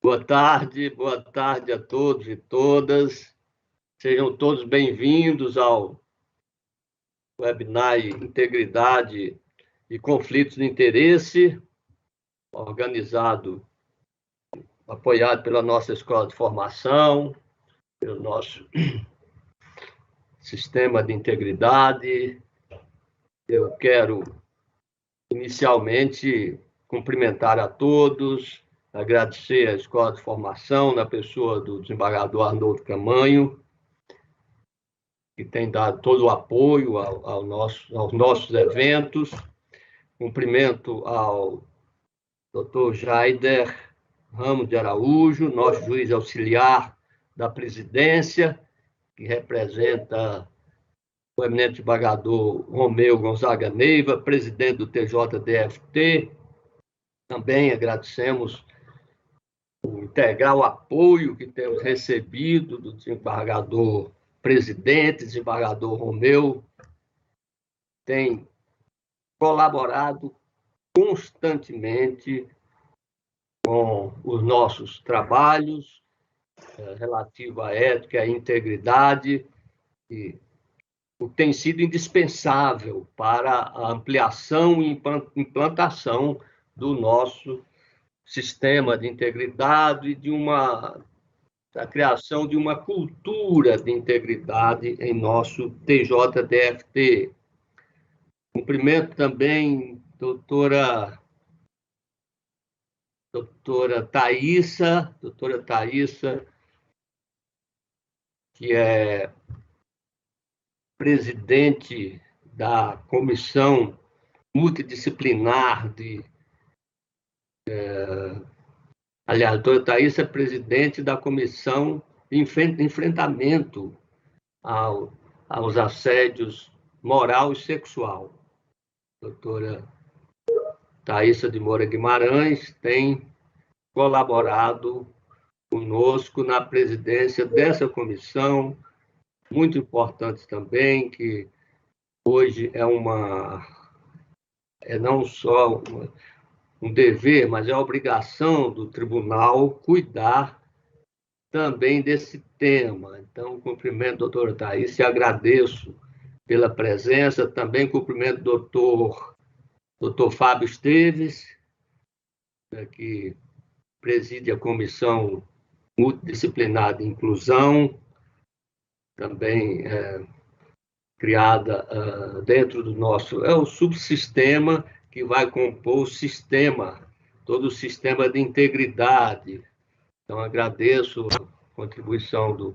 Boa tarde a todos e todas. Sejam todos bem-vindos ao webinar Integridade e Conflitos de Interesse, organizado, apoiado pela nossa Escola de Formação, pelo nosso Sistema de Integridade. Eu quero, inicialmente, cumprimentar a todos, agradecer à Escola de Formação, na pessoa do desembargador Arnoldo Camanho, que tem dado todo o apoio aos nossos eventos. Cumprimento ao Dr. Jaider Ramos de Araújo, nosso juiz auxiliar da presidência, que representa o eminente desembargador Romeu Gonzaga Neiva, presidente do TJDFT. Também agradecemos o integral apoio que temos recebido do desembargador presidente, desembargador Romeu, tem colaborado constantemente com os nossos trabalhos relativos à ética e à integridade, e tem sido indispensável para a ampliação e implantação do nosso sistema de integridade e da criação de uma cultura de integridade em nosso TJDFT. Cumprimento também doutora Thaísa, que é presidente da Comissão Multidisciplinar aliás, a doutora Thaísa é presidente da Comissão de Enfrentamento aos Assédios Moral e Sexual. Doutora Thaísa de Moura Guimarães tem colaborado conosco na presidência dessa comissão, muito importante também, que hoje é não só um dever, mas é obrigação do tribunal cuidar também desse tema. Então, cumprimento a doutora Thaísa e agradeço pela presença. Também cumprimento o doutor Fábio Esteves, que preside a Comissão Multidisciplinar de Inclusão, também criada dentro do nosso... É o subsistema que vai compor o sistema, todo o sistema de integridade. Então, agradeço a contribuição do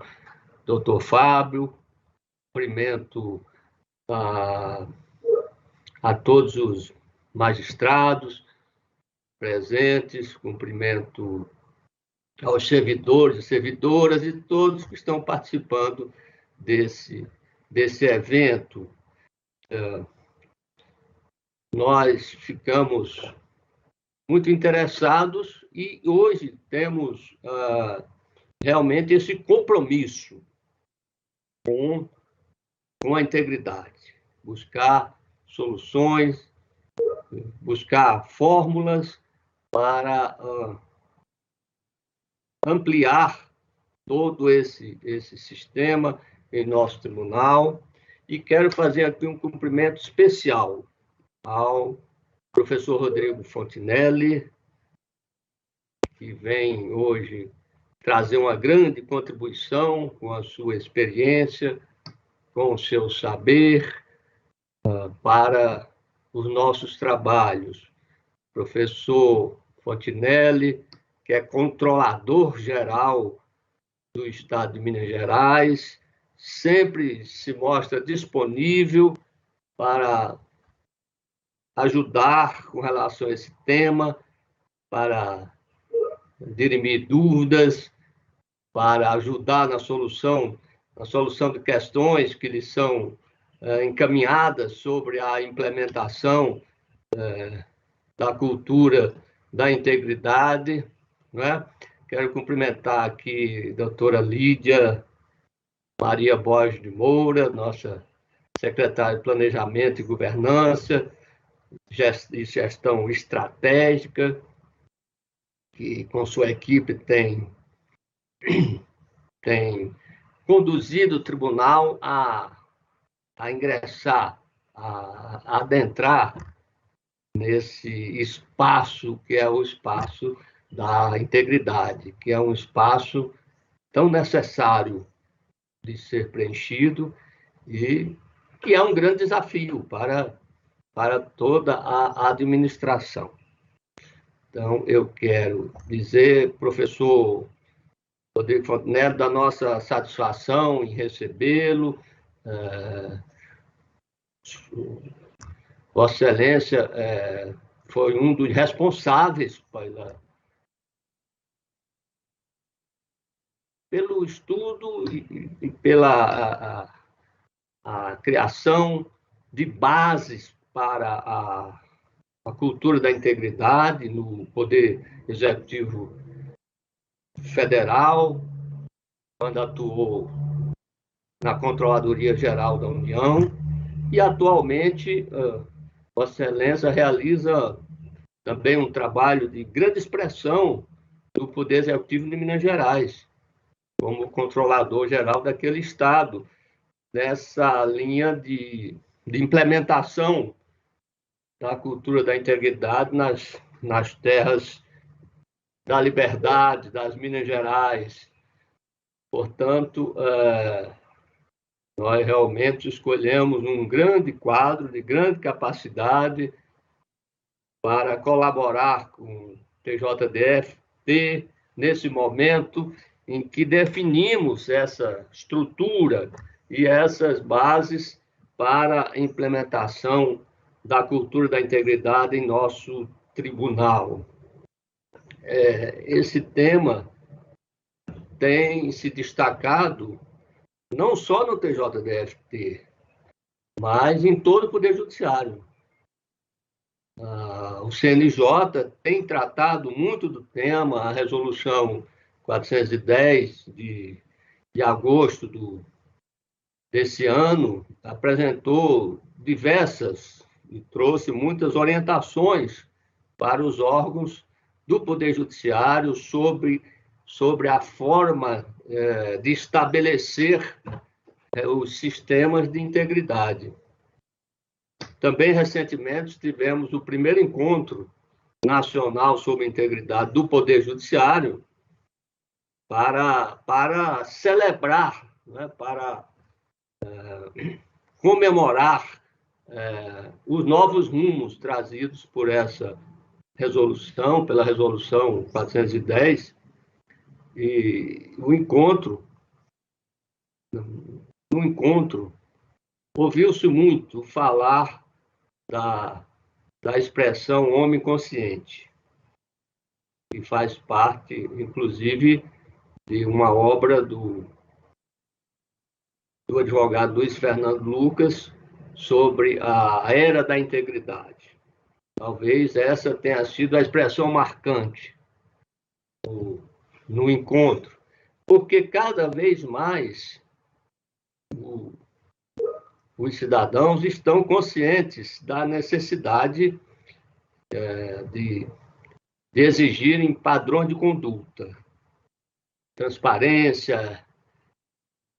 doutor Fábio, cumprimento a todos os magistrados presentes, cumprimento aos servidores e servidoras e todos que estão participando desse evento. Nós ficamos muito interessados e hoje temos realmente esse compromisso com a integridade, buscar soluções, buscar fórmulas para ampliar todo esse sistema em nosso tribunal. E quero fazer aqui um cumprimento especial ao professor Rodrigo Fontinelli, que vem hoje trazer uma grande contribuição com a sua experiência, com o seu saber, para os nossos trabalhos. Professor Fontinelli, que é controlador geral do Estado de Minas Gerais, sempre se mostra disponível para ajudar com relação a esse tema, para dirimir dúvidas, para ajudar na solução de questões que lhes são encaminhadas sobre a implementação da cultura da integridade, não é? Quero cumprimentar aqui a doutora Lídia Maria Borges de Moura, nossa secretária de Planejamento e Governança e Gestão Estratégica, que com sua equipe tem conduzido o tribunal a ingressar, a adentrar nesse espaço que é o espaço da integridade, que é um espaço tão necessário de ser preenchido e que é um grande desafio para toda a administração. Então, eu quero dizer, professor Rodrigo Fontenelle, da nossa satisfação em recebê-lo. Vossa Excelência foi um dos responsáveis pelo estudo e pela a criação de bases para a cultura da integridade no Poder Executivo Federal, quando atuou na Controladoria Geral da União, e atualmente Vossa Excelência realiza também um trabalho de grande expressão do Poder Executivo de Minas Gerais, como controlador geral daquele estado, nessa linha de implementação da cultura da integridade nas terras da liberdade, das Minas Gerais. Portanto, nós realmente escolhemos um grande quadro de grande capacidade para colaborar com o TJDF-T nesse momento em que definimos essa estrutura e essas bases para a implementação da cultura da integridade em nosso tribunal. Esse tema tem se destacado não só no TJDF-T, mas em todo o Poder Judiciário. O CNJ tem tratado muito do tema, a resolução 410 de agosto desse ano apresentou diversas e trouxe muitas orientações para os órgãos do Poder Judiciário sobre a forma de estabelecer os sistemas de integridade. Também, recentemente, tivemos o primeiro encontro nacional sobre a integridade do Poder Judiciário para celebrar, né, para comemorar os novos rumos trazidos por essa resolução, pela resolução 410, e no encontro, ouviu-se muito falar da expressão homem consciente, que faz parte, inclusive, de uma obra do advogado Luiz Fernando Lucas sobre a era da integridade. Talvez essa tenha sido a expressão marcante no encontro, porque cada vez mais os cidadãos estão conscientes da necessidade de exigirem padrões de conduta, transparência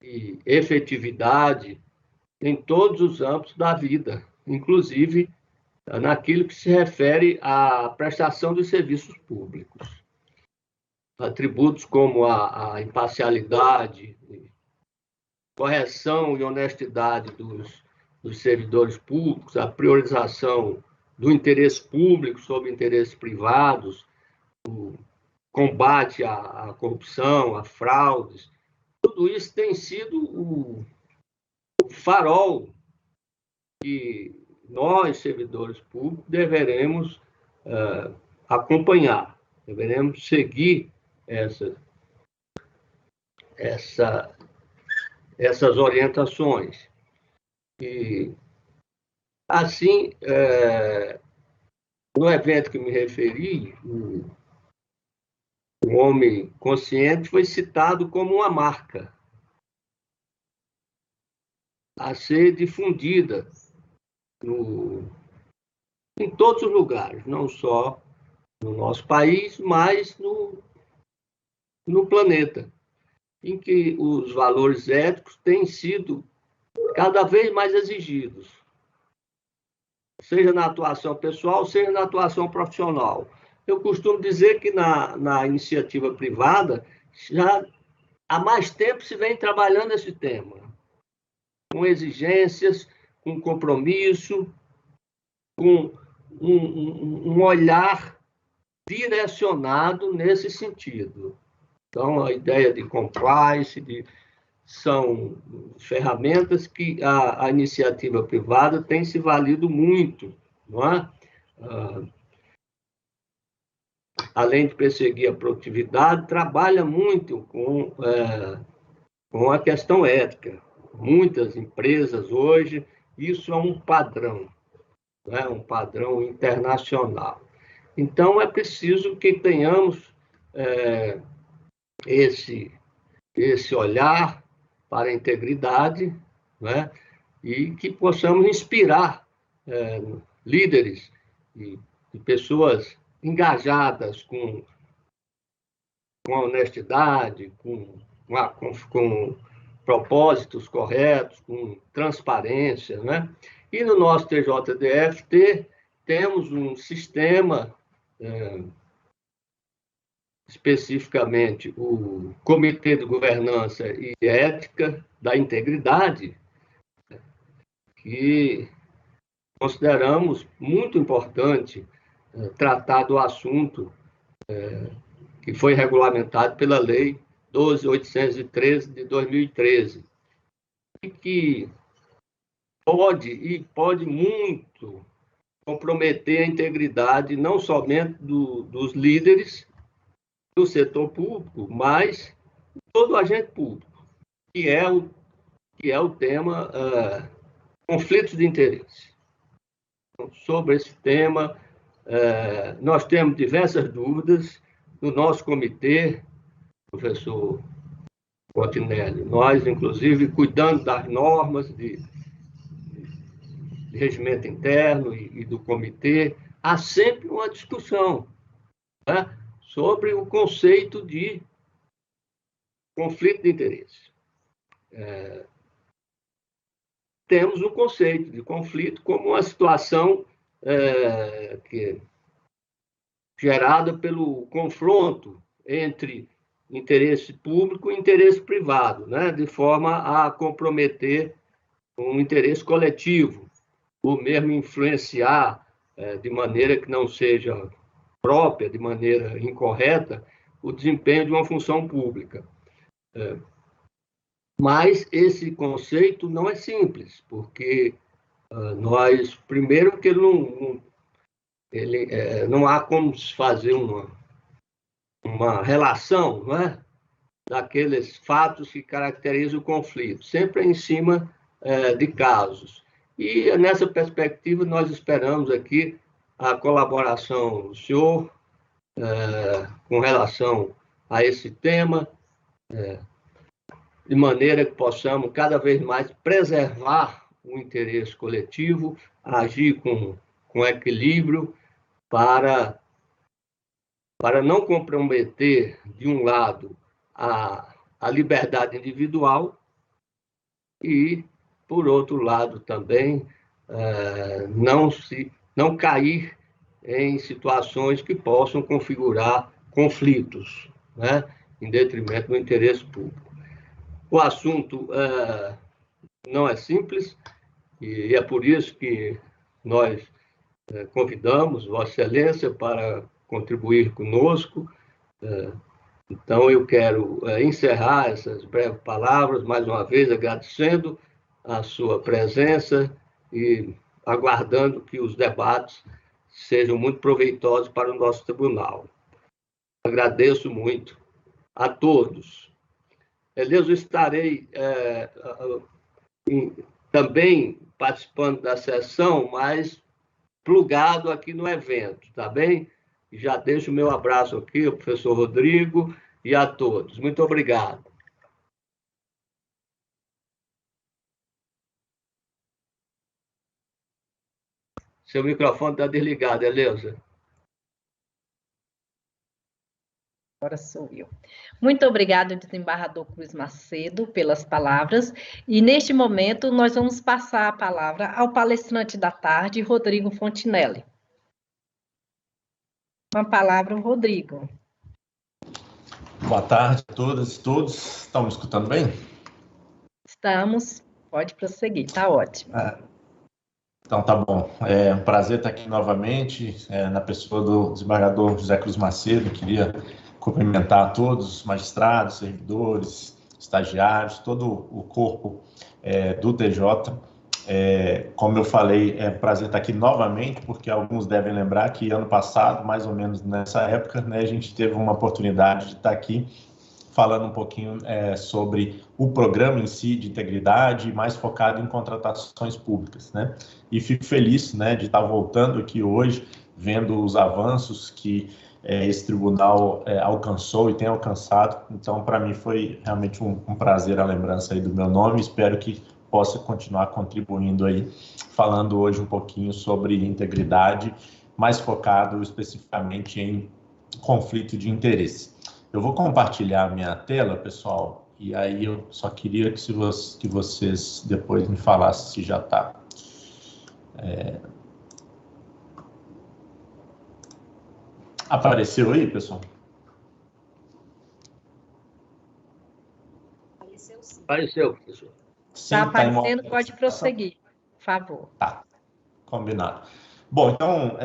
e efetividade em todos os âmbitos da vida, inclusive naquilo que se refere à prestação de serviços públicos. Atributos como a imparcialidade, correção e honestidade dos servidores públicos, a priorização do interesse público sobre interesses privados, o combate à corrupção, a fraudes, tudo isso tem sido o farol que nós, servidores públicos, deveremos acompanhar, deveremos seguir essas orientações. E, assim, no evento que me referi, o homem consciente foi citado como uma marca a ser difundida em todos os lugares, não só no nosso país, mas no planeta, em que os valores éticos têm sido cada vez mais exigidos, seja na atuação pessoal, seja na atuação profissional. Eu costumo dizer que na iniciativa privada, já há mais tempo se vem trabalhando esse tema, com exigências, com compromisso, com um olhar direcionado nesse sentido. Então, a ideia de compliance, são ferramentas que a iniciativa privada tem se valido muito, não é? Além de perseguir a produtividade, trabalha muito com a questão ética. Muitas empresas hoje, isso é um padrão, né? Um padrão internacional. Então, é preciso que tenhamos esse olhar para a integridade, né? E que possamos inspirar líderes e pessoas engajadas com a honestidade, com propósitos corretos, com transparência, né? E no nosso TJDF temos um sistema, especificamente o Comitê de Governança e Ética da Integridade, que consideramos muito importante tratar do assunto que foi regulamentado pela Lei 12.813 de 2013, e que pode muito comprometer a integridade não somente dos líderes do setor público, mas todo agente público, que é o tema conflitos de interesse. Então, sobre esse tema, nós temos diversas dúvidas no nosso comitê, professor Continelli. Nós, inclusive, cuidando das normas de regimento interno e do comitê, há sempre uma discussão, né, sobre o conceito de conflito de interesse. Temos o conceito de conflito como uma situação gerada pelo confronto entre interesse público e interesse privado, né, de forma a comprometer um interesse coletivo, ou mesmo influenciar de maneira que não seja própria, de maneira incorreta, o desempenho de uma função pública. Mas esse conceito não é simples, porque nós, primeiro, que não há como fazer uma relação, não é, daqueles fatos que caracterizam o conflito, sempre em cima de casos. E nessa perspectiva, nós esperamos aqui a colaboração do senhor com relação a esse tema, de maneira que possamos cada vez mais preservar o interesse coletivo, agir com equilíbrio para não comprometer, de um lado, a liberdade individual e, por outro lado, também não cair em situações que possam configurar conflitos, né, em detrimento do interesse público. O assunto não é simples e é por isso que nós convidamos Vossa Excelência para contribuir conosco. Então, eu quero encerrar essas breves palavras, mais uma vez agradecendo a sua presença e aguardando que os debates sejam muito proveitosos para o nosso tribunal. Agradeço muito a todos. Eu estarei também participando da sessão, mas plugado aqui no evento, tá bem? Já deixo o meu abraço aqui ao professor Rodrigo e a todos. Muito obrigado. Seu microfone está desligado, Eleusa. Agora sou eu. Muito obrigada, desembargador Cruz Macedo, pelas palavras. E, neste momento, nós vamos passar a palavra ao palestrante da tarde, Rodrigo Fontinelli. Com a palavra, o Rodrigo. Boa tarde a todas e todos. Estão me escutando bem? Estamos. Pode prosseguir, está ótimo. Então, tá bom. É um prazer estar aqui novamente, na pessoa do desembargador José Cruz Macedo. Queria cumprimentar a todos os magistrados, servidores, estagiários, todo o corpo do TJ. Como eu falei, é um prazer estar aqui novamente, porque alguns devem lembrar que ano passado, mais ou menos nessa época, né, a gente teve uma oportunidade de estar aqui falando um pouquinho sobre o programa em si de integridade, mais focado em contratações públicas, né? E fico feliz, né, de estar voltando aqui hoje, vendo os avanços que esse tribunal alcançou e tem alcançado. Então, para mim, foi realmente um prazer a lembrança aí do meu nome. Espero que possa continuar contribuindo aí, falando hoje um pouquinho sobre integridade, mais focado especificamente em conflito de interesse. Eu vou compartilhar a minha tela, pessoal, e aí eu só queria que vocês depois me falassem se já está. Apareceu aí, pessoal? Apareceu, sim. Apareceu, professor. Está aparecendo, pode prosseguir, por favor. Tá, combinado. Bom, então,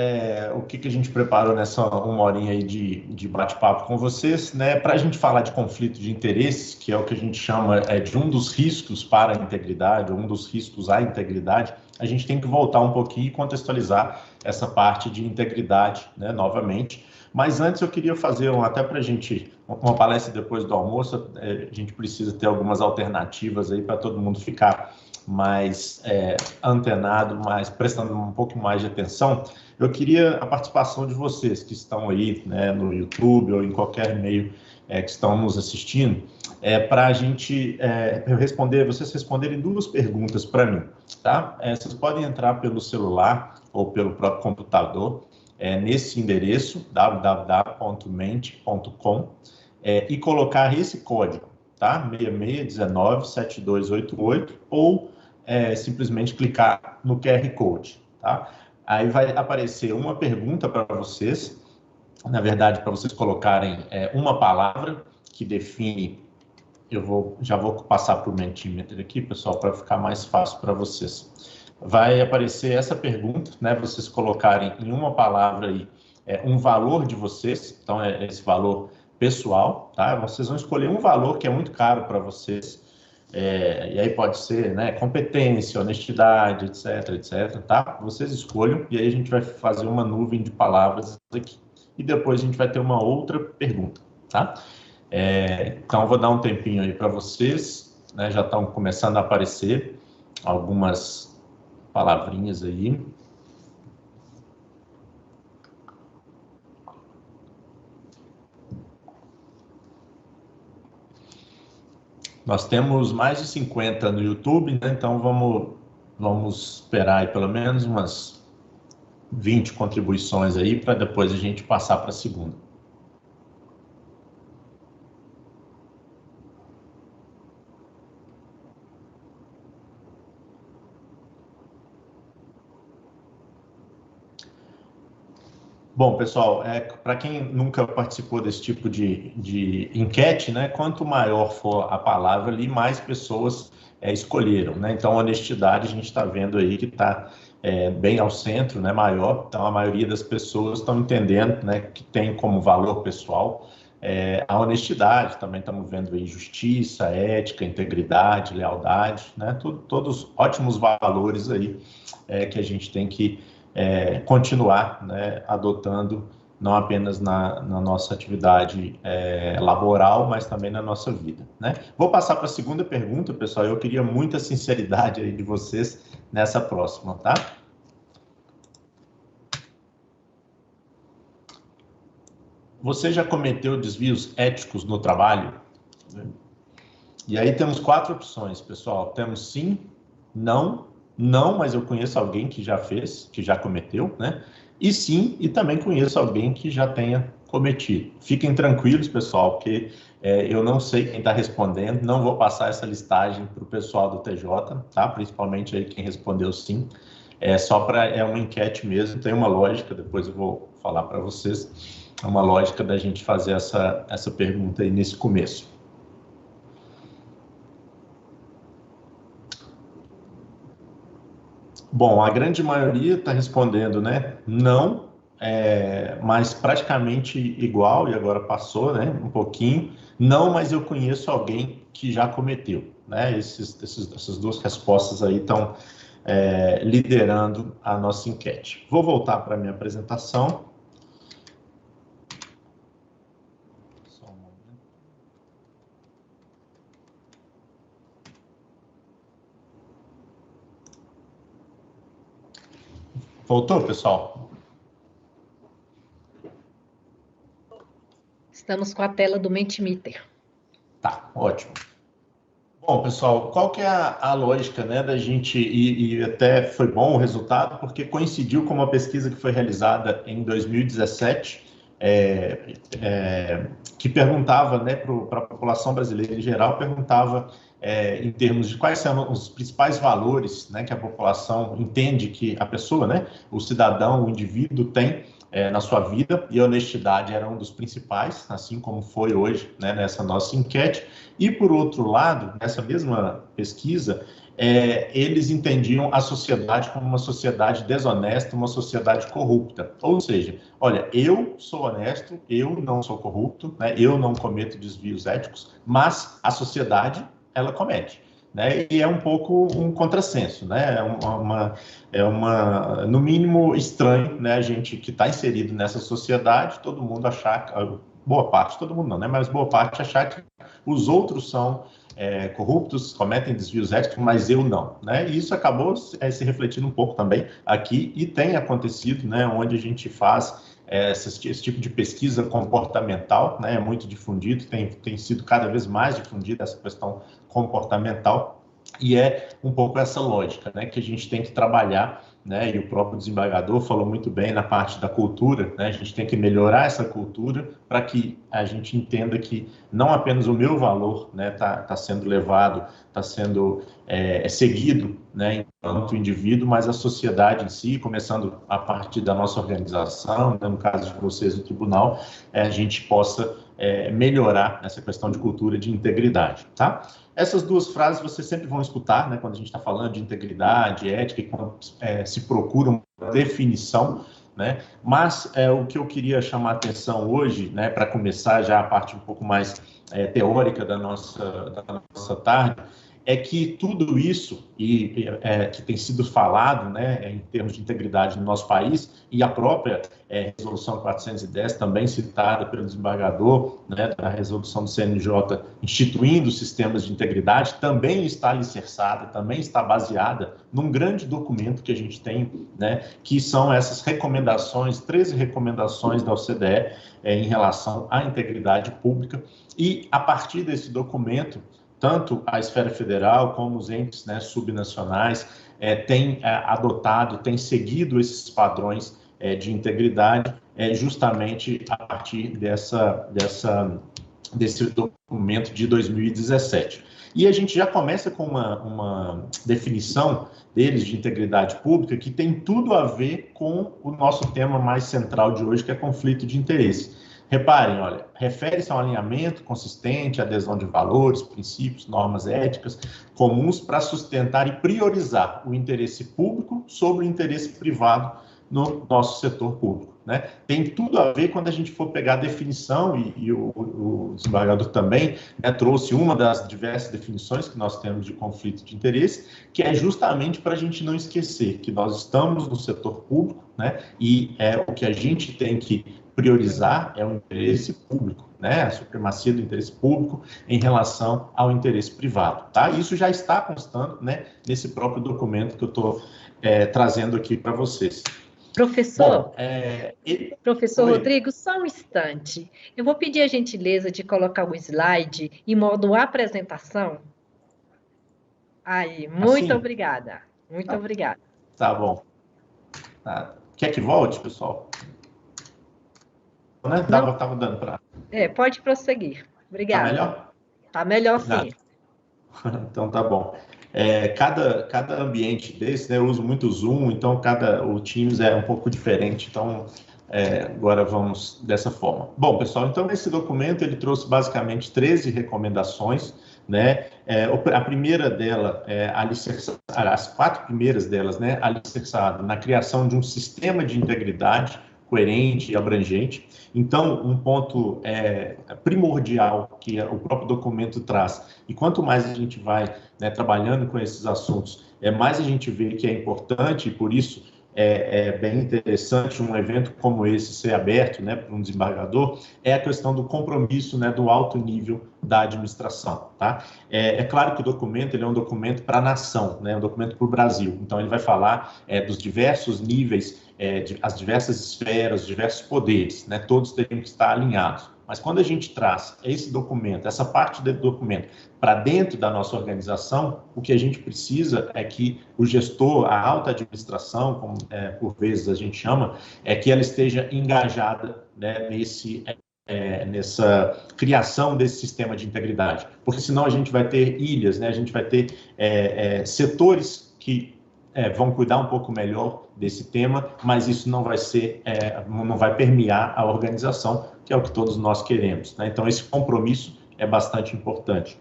o que a gente preparou nessa uma horinha aí de bate-papo com vocês, né? Para a gente falar de conflito de interesses, que é o que a gente chama de um dos riscos para a integridade, um dos riscos à integridade, a gente tem que voltar um pouquinho e contextualizar essa parte de integridade, né, novamente. Mas antes eu queria fazer, até para a gente, uma palestra depois do almoço, a gente precisa ter algumas alternativas aí para todo mundo ficar mais antenado, mais prestando um pouco mais de atenção. Eu queria a participação de vocês que estão aí, né, no YouTube ou em qualquer meio que estão nos assistindo, para a gente vocês responderem duas perguntas para mim, tá? Vocês podem entrar pelo celular ou pelo próprio computador, nesse endereço, www.mente.com, e colocar esse código, tá? 66197288, ou simplesmente clicar no QR Code, tá? Aí vai aparecer uma pergunta para vocês, na verdade, para vocês colocarem uma palavra que define. Já vou passar para o Mentimeter aqui, pessoal, para ficar mais fácil para vocês. Vai aparecer essa pergunta, né? Vocês colocarem em uma palavra aí um valor de vocês, então esse valor pessoal, tá? Vocês vão escolher um valor que é muito caro para vocês, e aí pode ser, né, competência, honestidade, etc, tá? Vocês escolham e aí a gente vai fazer uma nuvem de palavras aqui. E depois a gente vai ter uma outra pergunta, tá? Então, eu vou dar um tempinho aí para vocês, né? Já estão começando a aparecer algumas palavrinhas aí. Nós temos mais de 50 no YouTube, né? Então vamos esperar aí pelo menos umas 20 contribuições aí para depois a gente passar para a segunda. Bom, pessoal, para quem nunca participou desse tipo de enquete, né, quanto maior for a palavra ali, mais pessoas escolheram, né? Então, honestidade, a gente está vendo aí que está bem ao centro, né, maior. Então, a maioria das pessoas estão entendendo, né, que tem como valor pessoal a honestidade. Também estamos vendo aí justiça, ética, integridade, lealdade, né? Todos ótimos valores aí que a gente tem que continuar, né, adotando, não apenas na nossa atividade laboral, mas também na nossa vida, né? Vou passar para a segunda pergunta, pessoal. Eu queria muita sinceridade aí de vocês nessa próxima, tá? Você já cometeu desvios éticos no trabalho? E aí temos 4 opções, pessoal. Temos sim, não, Não, mas eu conheço alguém que já fez, que já cometeu, né? E sim, e também conheço alguém que já tenha cometido. Fiquem tranquilos, pessoal, porque eu não sei quem está respondendo, não vou passar essa listagem para o pessoal do TJ, tá? Principalmente aí quem respondeu sim. É uma enquete mesmo, tem uma lógica, depois eu vou falar para vocês, uma lógica da gente fazer essa pergunta aí nesse começo. Bom, a grande maioria está respondendo, né? Não, mas praticamente igual, e agora passou, né? Um pouquinho. Não, mas eu conheço alguém que já cometeu, né? Essas duas respostas aí estão liderando a nossa enquete. Vou voltar para a minha apresentação. Só um momento. Voltou, pessoal? Estamos com a tela do Mentimeter. Tá, ótimo. Bom, pessoal, qual que é a lógica, né, da gente, e até foi bom o resultado, porque coincidiu com uma pesquisa que foi realizada em 2017, que perguntava, né, para a população brasileira em geral, perguntava em termos de quais são os principais valores, né, que a população entende que a pessoa, né, o cidadão, o indivíduo tem na sua vida, e a honestidade era um dos principais, assim como foi hoje, né, nessa nossa enquete. E, por outro lado, nessa mesma pesquisa, eles entendiam a sociedade como uma sociedade desonesta, uma sociedade corrupta. Ou seja, olha, eu sou honesto, eu não sou corrupto, né, eu não cometo desvios éticos, mas a sociedade, ela comete. Né? E é um pouco um contrassenso, né? No mínimo estranho, né? A gente que está inserido nessa sociedade, todo mundo achar, boa parte, todo mundo não, né? Mas boa parte achar que os outros são corruptos, cometem desvios éticos, mas eu não, né? E isso acabou se refletindo um pouco também aqui, e tem acontecido, né? Onde a gente faz esse tipo de pesquisa comportamental, né? É muito difundido, tem sido cada vez mais difundida essa questão comportamental, e é um pouco essa lógica, né, que a gente tem que trabalhar, né, e o próprio desembargador falou muito bem na parte da cultura, né, a gente tem que melhorar essa cultura para que a gente entenda que não apenas o meu valor, né, tá sendo levado, está sendo seguido, né, enquanto indivíduo, mas a sociedade em si, começando a partir da nossa organização, né, no caso de vocês, o tribunal, a gente possa melhorar essa questão de cultura de integridade, tá? Essas duas frases vocês sempre vão escutar, né, quando a gente está falando de integridade, ética, e quando se procura uma definição, né? Mas o que eu queria chamar a atenção hoje, né, para começar já a parte um pouco mais teórica da nossa tarde, é que tudo isso que tem sido falado, né, em termos de integridade no nosso país, e a própria resolução 410, também citada pelo desembargador, né, da resolução do CNJ instituindo sistemas de integridade, também está alicerçada, também está baseada num grande documento que a gente tem, né, que são essas recomendações, 13 recomendações da OCDE em relação à integridade pública. E a partir desse documento, tanto a esfera federal como os entes, né, subnacionais têm adotado, têm seguido esses padrões de integridade, justamente a partir desse documento de 2017. E a gente já começa com uma definição deles de integridade pública que tem tudo a ver com o nosso tema mais central de hoje, que é conflito de interesse. Reparem, olha, refere-se a um alinhamento consistente, adesão de valores, princípios, normas éticas comuns para sustentar e priorizar o interesse público sobre o interesse privado no nosso setor público, né? Tem tudo a ver quando a gente for pegar a definição, e o desembargador também, né, trouxe uma das diversas definições que nós temos de conflito de interesse, que é justamente para a gente não esquecer que nós estamos no setor público, né, e o que a gente tem que priorizar é o interesse público, né, a supremacia do interesse público em relação ao interesse privado, tá? Isso já está constando, né, nesse próprio documento que eu estou trazendo aqui para vocês. Professor, Bom, professor Rodrigo, só um instante. Eu vou pedir a gentileza de colocar o slide em modo apresentação. Aí, muito obrigada. Muito obrigada. Tá bom. Quer que volte, pessoal? Né? Tava dando para... Pode prosseguir. Obrigada. Tá melhor? Tá melhor, sim. Então tá bom. Cada ambiente desse, né, eu uso muito o Zoom, então o Teams é um pouco diferente, então agora vamos dessa forma. Bom, pessoal, então esse documento ele trouxe basicamente 13 recomendações, né? A primeira dela as 4 primeiras delas, né, alicerçada na criação de um sistema de integridade coerente e abrangente. Então, um ponto primordial que o próprio documento traz, e quanto mais a gente vai, né, trabalhando com esses assuntos, mais a gente vê que é importante, e por isso é bem interessante um evento como esse ser aberto, né, para um desembargador, é a questão do compromisso, né, do alto nível da administração. Tá? É claro que o documento ele é um documento para a nação, né, um documento para o Brasil, então ele vai falar dos diversos níveis, as diversas esferas, os diversos poderes, né, todos teriam que estar alinhados. Mas quando a gente traz esse documento, essa parte do documento, para dentro da nossa organização, o que a gente precisa é que o gestor, a alta administração, como por vezes a gente chama, que ela esteja engajada, né, nessa criação desse sistema de integridade. Porque senão a gente vai ter ilhas, né, a gente vai ter setores que vão cuidar um pouco melhor desse tema, mas isso não vai permear a organização, que é o que todos nós queremos, né? Então, esse compromisso é bastante importante.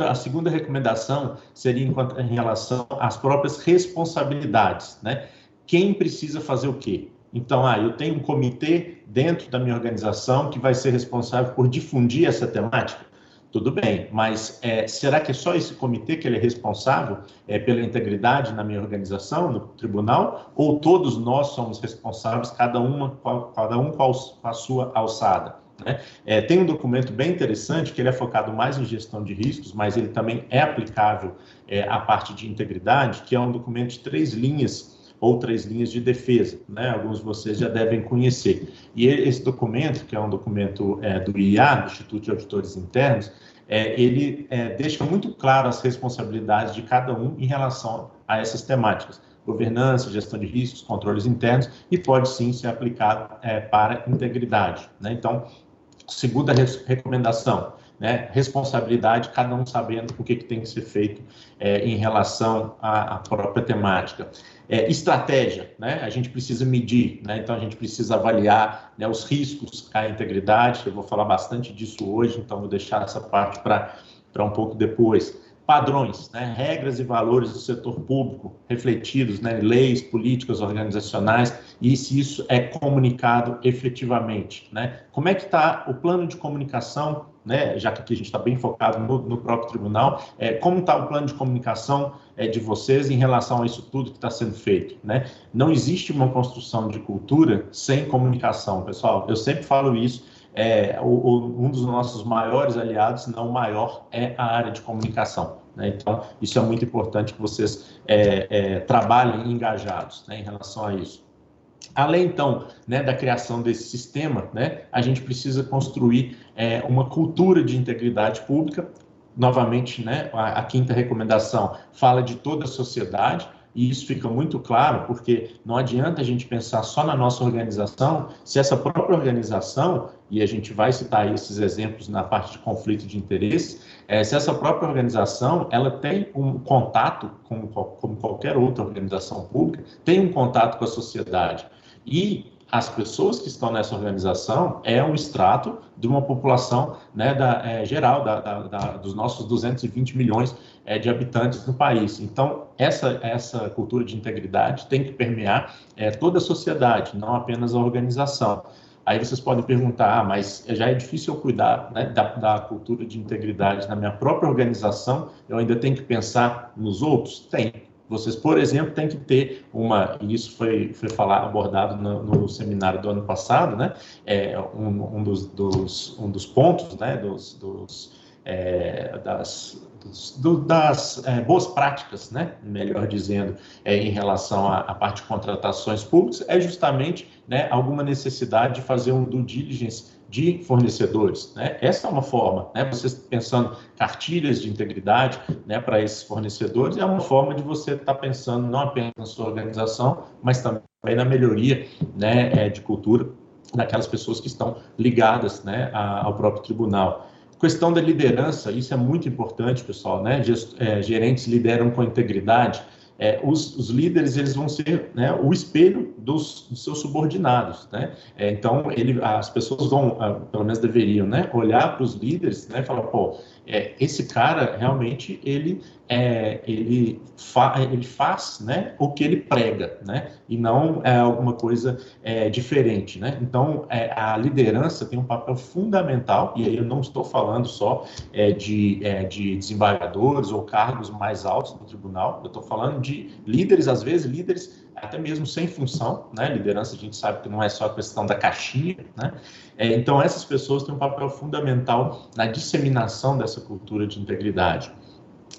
A segunda recomendação seria em relação às próprias responsabilidades, né? Quem precisa fazer o quê? Então, eu tenho um comitê dentro da minha organização que vai ser responsável por difundir essa temática. Tudo bem, mas será que é só esse comitê que ele é responsável pela integridade na minha organização, no tribunal, ou todos nós somos responsáveis, cada um com a sua alçada? Né? Tem um documento bem interessante que ele é focado mais em gestão de riscos, mas ele também é aplicável à parte de integridade, que é um documento de 3 linhas, ou 3 linhas de defesa, né? Alguns de vocês já devem conhecer. E esse documento, que é um documento do IA, do Instituto de Auditores Internos, ele deixa muito claro as responsabilidades de cada um em relação a essas temáticas. Governança, gestão de riscos, controles internos, e pode sim ser aplicado para integridade, né? Então, segunda recomendação, né? Responsabilidade, cada um sabendo o que tem que ser feito em relação à própria temática. Estratégia, né? A gente precisa medir, né? Então a gente precisa avaliar, né, os riscos à integridade. Eu vou falar bastante disso hoje, então vou deixar essa parte para um pouco depois. Padrões, né? Regras e valores do setor público refletidos, né, em leis, políticas organizacionais, e se isso é comunicado efetivamente, né? Como é que está o plano de comunicação, né? Já que aqui a gente está bem focado no próprio tribunal, como está o plano de comunicação de vocês em relação a isso tudo que está sendo feito, né? Não existe uma construção de cultura sem comunicação, pessoal. Eu sempre falo isso. Um dos nossos maiores aliados, não o maior, é a área de comunicação, né? Então, isso é muito importante que vocês trabalhem engajados, né, em relação a isso. Além, então, né, da criação desse sistema, né, a gente precisa construir uma cultura de integridade pública. Novamente, né, a quinta recomendação fala de toda a sociedade, e isso fica muito claro, porque não adianta a gente pensar só na nossa organização, se essa própria organização, e a gente vai citar esses exemplos na parte de conflito de interesses, se essa própria organização ela tem um contato, como qualquer outra organização pública, tem um contato com a sociedade. E as pessoas que estão nessa organização é um extrato de uma população, né, geral dos nossos 220 milhões de habitantes no país. Então, essa cultura de integridade tem que permear toda a sociedade, não apenas a organização. Aí vocês podem perguntar, mas já é difícil eu cuidar, né, da cultura de integridade na minha própria organização, eu ainda tenho que pensar nos outros? Tem. Vocês, por exemplo, têm que ter e isso foi abordado no seminário do ano passado, né? Um dos pontos, né, das boas práticas, né, melhor dizendo, em relação à parte de contratações públicas, é justamente, né, alguma necessidade de fazer um due diligence de fornecedores, né? Essa é uma forma, né? Você pensando cartilhas de integridade, né, para esses fornecedores, é uma forma de você estar pensando não apenas na sua organização, mas também na melhoria, né, de cultura daquelas pessoas que estão ligadas, né, ao próprio tribunal. Questão da liderança, isso é muito importante, pessoal, né? Gerentes lideram com integridade. Os líderes, eles vão ser, né, o espelho dos seus subordinados, né? Então, as pessoas vão, pelo menos deveriam, né, olhar para os líderes, né, e falar, pô, esse cara realmente ele faz, né, o que ele prega, né, e não alguma coisa diferente, né? Então, a liderança tem um papel fundamental, e aí eu não estou falando só de desembargadores ou cargos mais altos do tribunal, eu estou falando de líderes, às vezes líderes até mesmo sem função, né? Liderança a gente sabe que não é só a questão da caixinha, né? Então, essas pessoas têm um papel fundamental na disseminação dessa cultura de integridade,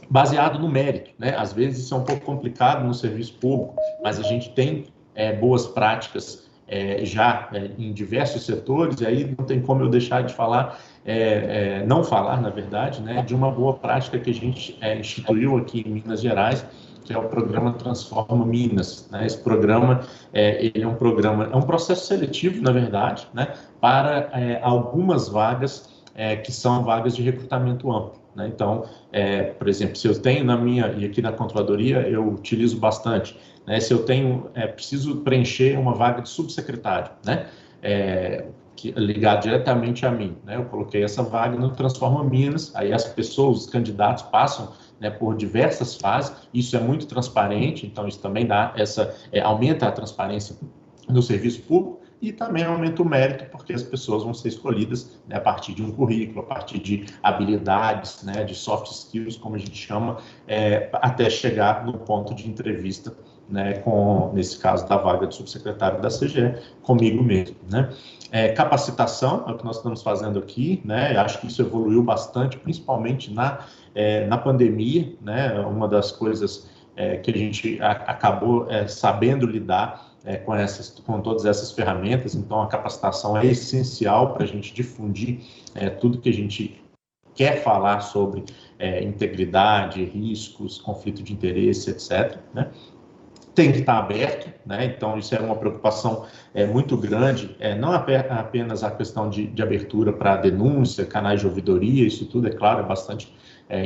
baseado no mérito, né? Às vezes isso é um pouco complicado no serviço público, mas a gente tem boas práticas já em diversos setores, e aí não tem como eu deixar de falar, não falar, na verdade, né, de uma boa prática que a gente instituiu aqui em Minas Gerais, que é o programa Transforma Minas, né? Esse programa, ele é um processo seletivo, na verdade, né, para algumas vagas que são vagas de recrutamento amplo, né? Então, por exemplo, se eu tenho e aqui na Controladoria eu utilizo bastante, né? Se eu preciso preencher uma vaga de subsecretário, né? Ligado diretamente a mim, né? Eu coloquei essa vaga no Transforma Minas, aí as pessoas, os candidatos passam, né, por diversas fases, isso é muito transparente, então isso também aumenta a transparência no serviço público e também aumenta o mérito, porque as pessoas vão ser escolhidas, né, a partir de um currículo, a partir de habilidades, né, de soft skills, como a gente chama, até chegar no ponto de entrevista, né, nesse caso da vaga de subsecretário da CGE, comigo mesmo, né? Capacitação é o que nós estamos fazendo aqui, né? Acho que isso evoluiu bastante, principalmente na pandemia, né? Uma das coisas que a gente acabou sabendo lidar com todas essas ferramentas. Então, a capacitação é essencial para a gente difundir tudo que a gente quer falar sobre integridade, riscos, conflito de interesse, etc., né? Tem que estar aberto, né? Então isso é uma preocupação muito grande, não apenas a questão de abertura para denúncia, canais de ouvidoria, isso tudo, é claro, é bastante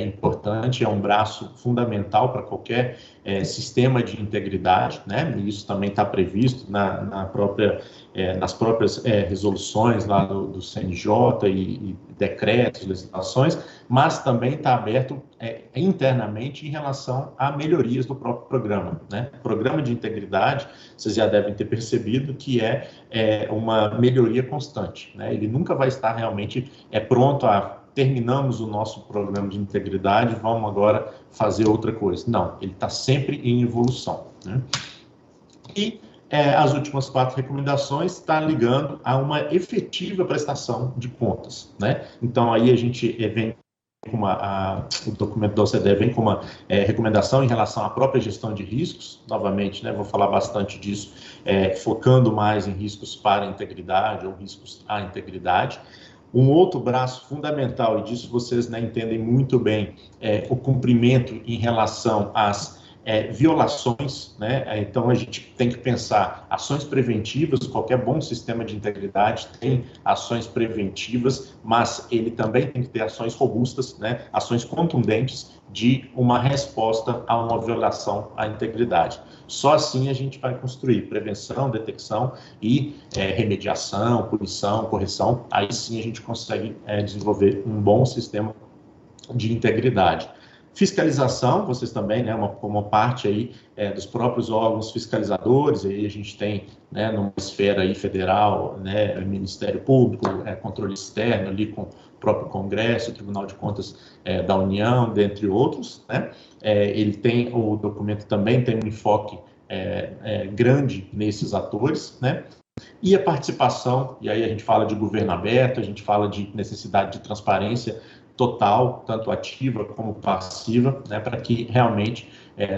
importante, é um braço fundamental para qualquer sistema de integridade, né? E isso também está previsto nas próprias resoluções lá do CNJ e decretos, legislações, mas também está aberto internamente em relação a melhorias do próprio programa, né? O programa de integridade, vocês já devem ter percebido que é uma melhoria constante, né? Ele nunca vai estar realmente pronto terminamos o nosso programa de integridade, vamos agora fazer outra coisa. Não, ele está sempre em evolução, né? E as últimas 4 recomendações está ligando a uma efetiva prestação de contas, né? Então, aí a gente vem com o documento da OCDE vem com uma recomendação em relação à própria gestão de riscos, novamente, né? Vou falar bastante disso, focando mais em riscos para a integridade ou riscos à integridade. Um outro braço fundamental, e disso vocês, né, entendem muito bem, o cumprimento em relação às violações, né? Então a gente tem que pensar ações preventivas. Qualquer bom sistema de integridade tem ações preventivas, mas ele também tem que ter ações robustas, né? Ações contundentes de uma resposta a uma violação à integridade. Só assim a gente vai construir prevenção, detecção e remediação, punição, correção. Aí sim a gente consegue desenvolver um bom sistema de integridade. Fiscalização, vocês também, né, uma parte aí dos próprios órgãos fiscalizadores, aí a gente tem, né, numa esfera aí federal, né, Ministério Público, controle externo ali com o próprio Congresso, o Tribunal de Contas da União, dentre outros, né? O documento também tem um enfoque grande nesses atores, né? E a participação, e aí a gente fala de governo aberto, a gente fala de necessidade de transparência total, tanto ativa como passiva, né, para que realmente,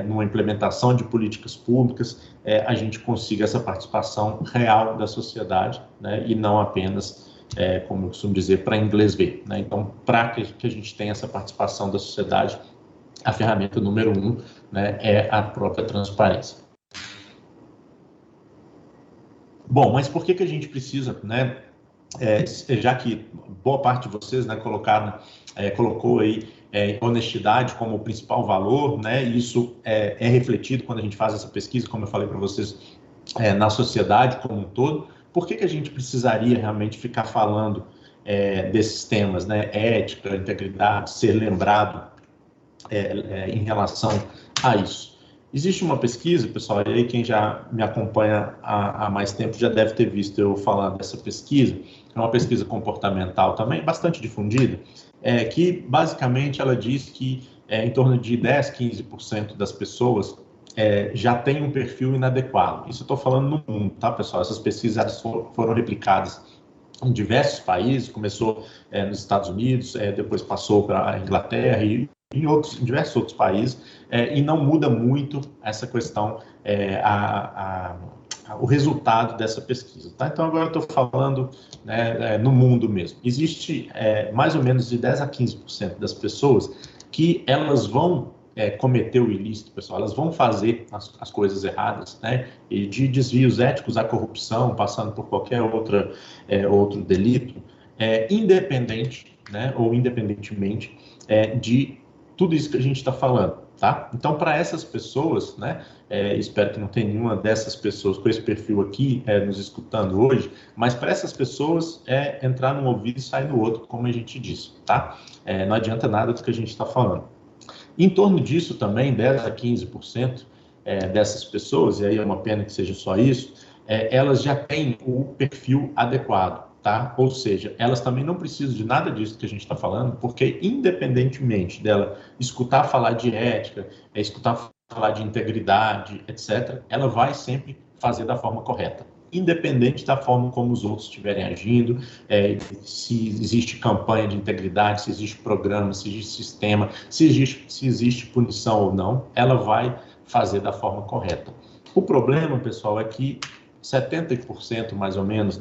numa implementação de políticas públicas, a gente consiga essa participação real da sociedade, né, e não apenas como eu costumo dizer, para inglês ver, né? Então, para que a gente tenha essa participação da sociedade, a ferramenta número 1, né, é a própria transparência. Bom, mas por que a gente precisa, né, já que boa parte de vocês, né, colocou aí honestidade como o principal valor, né, e isso é refletido quando a gente faz essa pesquisa, como eu falei para vocês, na sociedade como um todo. Por que a gente precisaria realmente ficar falando desses temas, né, ética, integridade, ser lembrado em relação a isso? Existe uma pesquisa, pessoal, e aí quem já me acompanha há mais tempo já deve ter visto eu falar dessa pesquisa, é uma pesquisa comportamental também, bastante difundida, que basicamente ela diz que em torno de 10, 15% das pessoas já tem um perfil inadequado. Isso eu estou falando no mundo, tá, pessoal? Essas pesquisas foram replicadas em diversos países, começou nos Estados Unidos, depois passou para a Inglaterra e em diversos outros países, e não muda muito essa questão, o resultado dessa pesquisa. Tá? Então, agora eu estou falando, né, no mundo mesmo. Existe mais ou menos de 10 a 15% das pessoas que elas vão cometer o ilícito, pessoal, elas vão fazer as coisas erradas, né, e de desvios éticos à corrupção, passando por qualquer outro delito, independente, né, ou independentemente de tudo isso que a gente está falando, tá? Então, para essas pessoas, né, espero que não tenha nenhuma dessas pessoas com esse perfil aqui nos escutando hoje, mas para essas pessoas entrar num ouvido e sair no outro, como a gente disse, tá? Não adianta nada do que a gente está falando. Em torno disso também, 10 a 15% dessas pessoas, e aí é uma pena que seja só isso, elas já têm o perfil adequado, tá? Ou seja, elas também não precisam de nada disso que a gente está falando, porque independentemente dela escutar falar de ética, escutar falar de integridade, etc., ela vai sempre fazer da forma correta, independente da forma como os outros estiverem agindo, se existe campanha de integridade, se existe programa, se existe sistema, se existe punição ou não, ela vai fazer da forma correta. O problema, pessoal, é que 70% mais ou menos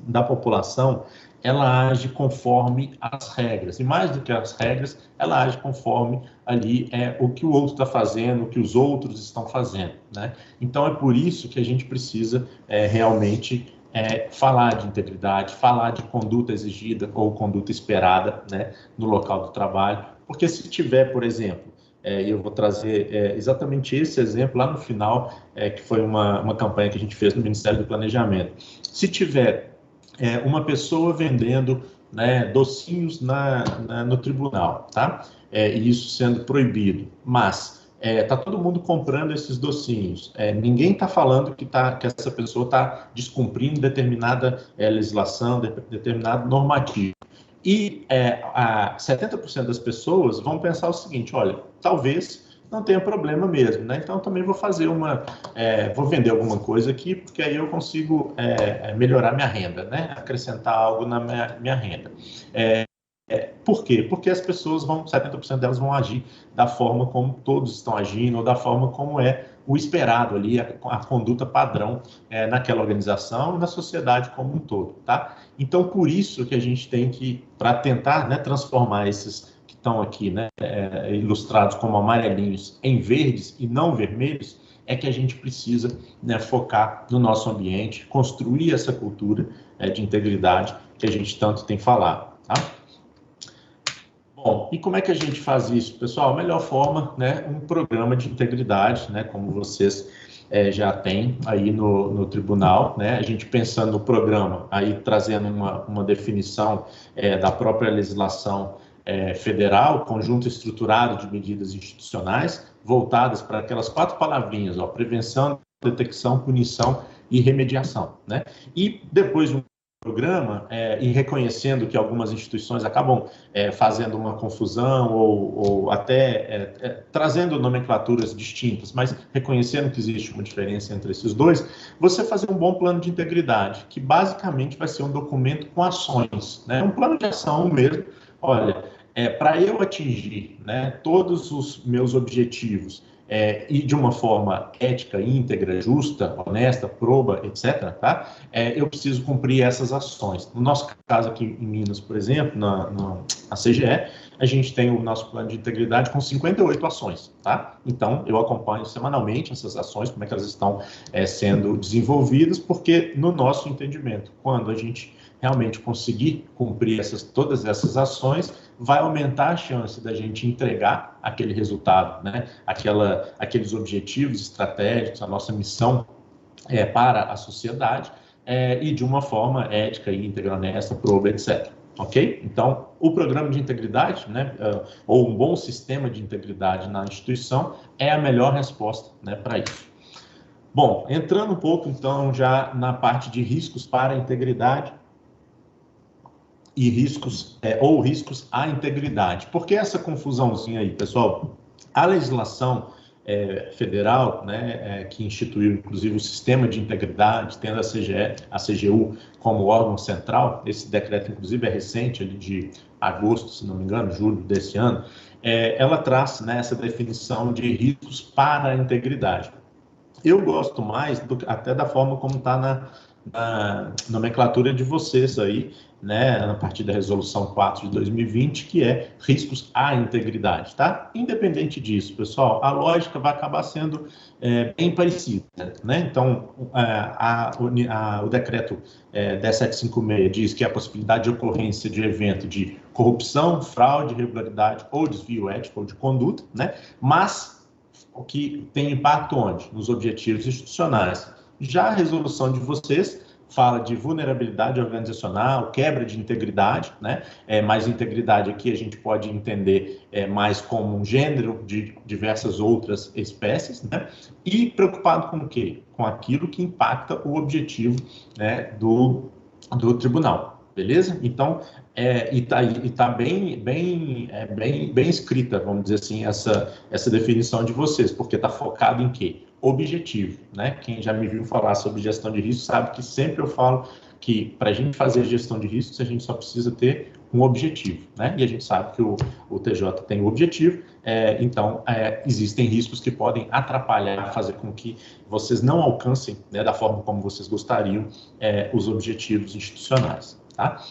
da população, ela age conforme as regras. E mais do que as regras, ela age conforme ali o que o outro está fazendo, o que os outros estão fazendo, né? Então, é por isso que a gente precisa realmente falar de integridade, falar de conduta exigida ou conduta esperada, né, no local do trabalho. Porque se tiver, por exemplo, eu vou trazer exatamente esse exemplo lá no final, que foi uma campanha que a gente fez no Ministério do Planejamento. Se tiver uma pessoa vendendo, né, docinhos no tribunal, tá? E isso sendo proibido, mas está todo mundo comprando esses docinhos. Ninguém está falando que essa pessoa está descumprindo determinada legislação, determinado normativo. E 70% das pessoas vão pensar o seguinte: olha, talvez não tenha problema mesmo, né? Então também vou fazer vou vender alguma coisa aqui, porque aí eu consigo melhorar minha renda, né? Acrescentar algo na minha renda. Por quê? Porque as pessoas 70% delas vão agir da forma como todos estão agindo, ou da forma como é o esperado ali, a conduta padrão naquela organização e na sociedade como um todo, tá? Então, por isso que a gente tem que, para tentar, né, transformar esses que estão aqui, né, ilustrados como amarelinhos em verdes e não vermelhos, é que a gente precisa, né, focar no nosso ambiente, construir essa cultura de integridade que a gente tanto tem falado, tá? Bom, e como é que a gente faz isso, pessoal? A melhor forma, né, um programa de integridade, né, como vocês já têm aí no tribunal, né, a gente pensando no programa, aí trazendo uma definição da própria legislação federal, conjunto estruturado de medidas institucionais, voltadas para aquelas 4 palavrinhas, ó, prevenção, detecção, punição e remediação, né? E depois de um programa, e reconhecendo que algumas instituições acabam fazendo uma confusão ou até trazendo nomenclaturas distintas, mas reconhecendo que existe uma diferença entre esses dois, você fazer um bom plano de integridade, que basicamente vai ser um documento com ações, né? Um plano de ação mesmo. Olha, para eu atingir, né, todos os meus objetivos e de uma forma ética, íntegra, justa, honesta, proba, etc., tá? Eu preciso cumprir essas ações. No nosso caso aqui em Minas, por exemplo, na CGE, a gente tem o nosso plano de integridade com 58 ações, tá? Então, eu acompanho semanalmente essas ações, como é que elas estão sendo desenvolvidas, porque no nosso entendimento, quando a gente realmente conseguir cumprir todas essas ações, vai aumentar a chance da gente entregar aquele resultado, né? Aqueles objetivos estratégicos, a nossa missão para a sociedade, e de uma forma ética, íntegra, honesta, proba, etc. Ok? Então, o programa de integridade, né, ou um bom sistema de integridade na instituição, é a melhor resposta, né, para isso. Bom, entrando um pouco, então, já na parte de riscos para a integridade, e riscos, ou riscos à integridade. Por que essa confusãozinha aí, pessoal? A legislação federal, né, que instituiu, inclusive, o sistema de integridade, tendo a CGU como órgão central, esse decreto, inclusive, é recente, ali de agosto, se não me engano, julho desse ano, ela traz, né, essa definição de riscos para a integridade. Eu gosto mais até da forma como está na nomenclatura de vocês aí, né, a partir da resolução 4 de 2020, que é riscos à integridade, tá? Independente disso, pessoal, a lógica vai acabar sendo bem parecida, né? Então, o decreto 10756 diz que a possibilidade de ocorrência de evento de corrupção, fraude, irregularidade ou desvio ético ou de conduta, né? Mas o que tem impacto onde? Nos objetivos institucionais. Já a resolução de vocês fala de vulnerabilidade organizacional, quebra de integridade, né? Mas integridade aqui a gente pode entender mais como um gênero de diversas outras espécies, né? E preocupado com o quê? Com aquilo que impacta o objetivo, né, do tribunal, beleza? Então, está bem escrita, vamos dizer assim, essa definição de vocês, porque está focado em quê? Objetivo, né? Quem já me viu falar sobre gestão de risco sabe que sempre eu falo que para a gente fazer gestão de riscos a gente só precisa ter um objetivo, né? E a gente sabe que o TJ tem um objetivo, então existem riscos que podem atrapalhar, fazer com que vocês não alcancem, né, da forma como vocês gostariam, os objetivos institucionais, tá?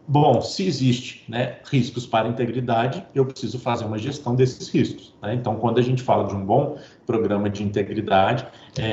Bom, se existe, né, riscos para a integridade, eu preciso fazer uma gestão desses riscos, né? Então, quando a gente fala de um bom programa de integridade,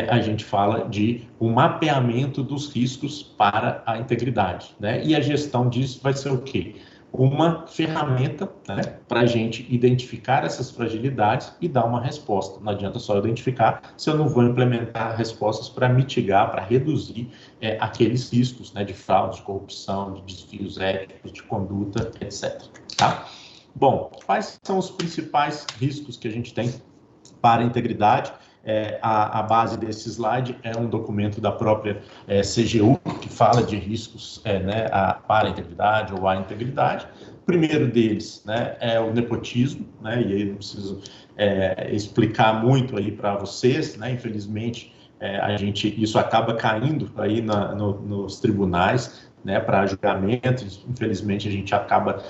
a gente fala de um mapeamento dos riscos para a integridade, né? E a gestão disso vai ser o quê? Uma ferramenta, né, para a gente identificar essas fragilidades e dar uma resposta. Não adianta só identificar se eu não vou implementar respostas para mitigar, para reduzir aqueles riscos, né, de fraude, de corrupção, de desvios éticos, de conduta, etc. Tá? Bom, quais são os principais riscos que a gente tem para a integridade? A base desse slide é um documento da própria CGU, que fala de riscos né, para a integridade ou à integridade. O primeiro deles, né, é o nepotismo, né, e aí não preciso explicar muito aí para vocês, né, infelizmente isso acaba caindo aí nos tribunais, né, para julgamento. Infelizmente a gente acaba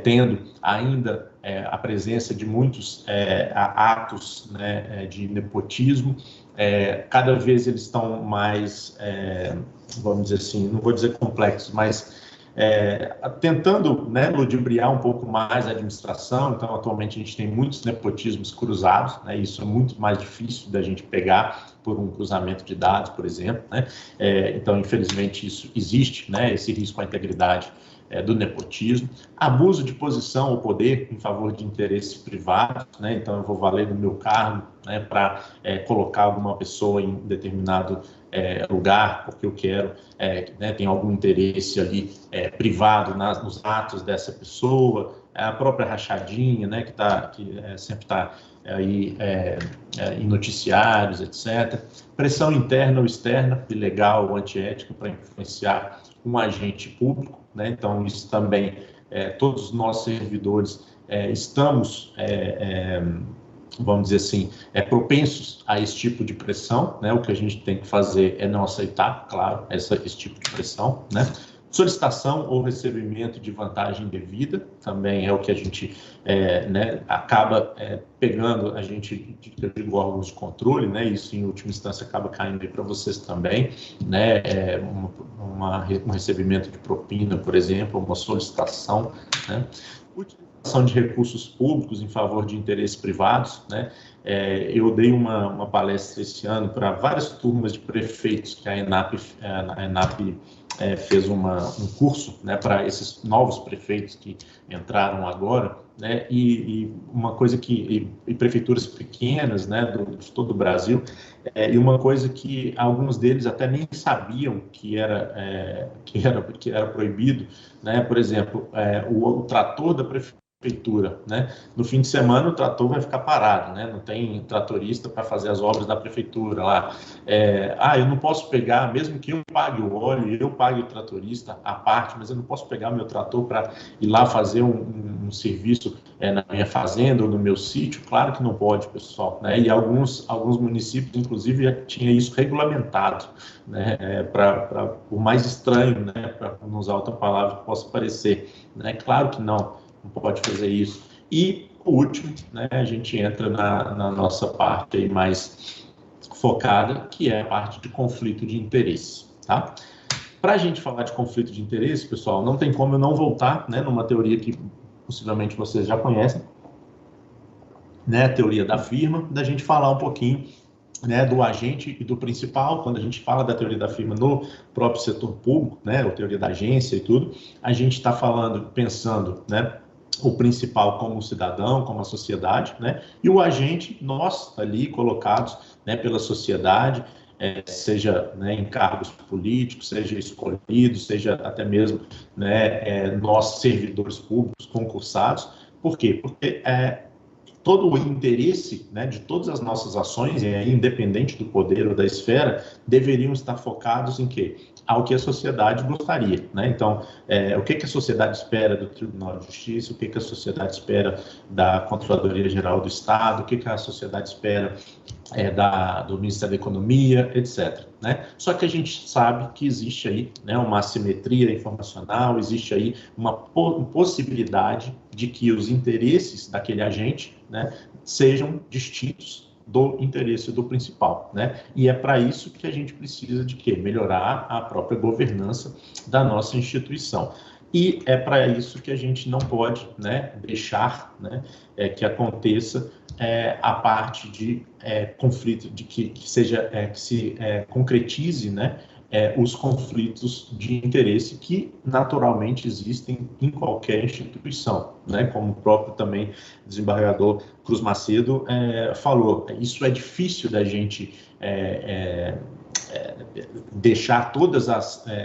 tendo ainda a presença de muitos atos, né, de nepotismo. Cada vez eles estão mais, vamos dizer assim, não vou dizer complexos, mas tentando, né, ludibriar um pouco mais a administração. Então, atualmente, a gente tem muitos nepotismos cruzados, né, isso é muito mais difícil da gente pegar por um cruzamento de dados, por exemplo, né? Então, infelizmente, isso existe, né, esse risco à integridade do nepotismo. Abuso de posição ou poder em favor de interesses privados, né? Então, eu vou valer do meu cargo, né, para colocar alguma pessoa em determinado lugar, porque eu quero, né, tem algum interesse ali privado nos atos dessa pessoa. A própria rachadinha, né, que sempre está aí em noticiários, etc. Pressão interna ou externa, ilegal ou antiética, para influenciar um agente público, né? Então, isso também, todos os nossos servidores estamos, vamos dizer assim, propensos a esse tipo de pressão, né? O que a gente tem que fazer é não aceitar, claro, esse tipo de pressão, né? Solicitação ou recebimento de vantagem devida, também é o que a gente acaba pegando, a gente, eu digo, órgãos de controle, né? Isso em última instância acaba caindo aí para vocês também, né? Um recebimento de propina, por exemplo, uma solicitação, né? Utilização de recursos públicos em favor de interesses privados, né? Eu dei uma palestra esse ano para várias turmas de prefeitos que a ENAP fez um curso, né, para esses novos prefeitos que entraram agora, né, e uma coisa e prefeituras pequenas, né, de todo o Brasil, e uma coisa que alguns deles até nem sabiam que era proibido, né, por exemplo, o trator da prefeitura, né? No fim de semana o trator vai ficar parado, né? Não tem tratorista para fazer as obras da prefeitura lá. Eu não posso pegar, mesmo que eu pague o óleo, eu pague o tratorista à parte, mas eu não posso pegar meu trator para ir lá fazer um serviço na minha fazenda ou no meu sítio. Claro que não pode, pessoal, né? E alguns municípios, inclusive, já tinha isso regulamentado, né? Por mais estranho, né? Para não usar outra palavra que possa parecer, né? Claro que não pode fazer isso. E, por último, né, a gente entra na nossa parte aí mais focada, que é a parte de conflito de interesse, tá? Para a gente falar de conflito de interesse, pessoal, não tem como eu não voltar, né, numa teoria que possivelmente vocês já conhecem, né, a teoria da firma, da gente falar um pouquinho, né, do agente e do principal. Quando a gente fala da teoria da firma no próprio setor público, né, a teoria da agência e tudo, a gente está pensando, né, o principal como o cidadão, como a sociedade, né, e o agente, nós ali colocados, né, pela sociedade, seja, né, em cargos políticos, seja escolhidos, seja até mesmo, né, nós servidores públicos concursados. Por quê? Porque todo o interesse, né, de todas as nossas ações, independente do poder ou da esfera, deveriam estar focados em quê? Ao que a sociedade gostaria, né? Então, o que a sociedade espera do Tribunal de Justiça, o que a sociedade espera da Controladoria Geral do Estado, o que a sociedade espera do Ministério da Economia, etc. Né? Só que a gente sabe que existe aí, né, uma assimetria informacional, existe aí uma possibilidade de que os interesses daquele agente, né, sejam distintos do interesse do principal, né? E é para isso que a gente precisa de quê? Melhorar a própria governança da nossa instituição. E é para isso que a gente não pode, né, deixar, né, que aconteça a parte de conflito, de que se concretize, né, os conflitos de interesse que naturalmente existem em qualquer instituição, né? Como o próprio também desembargador Cruz Macedo falou, isso é difícil da gente deixar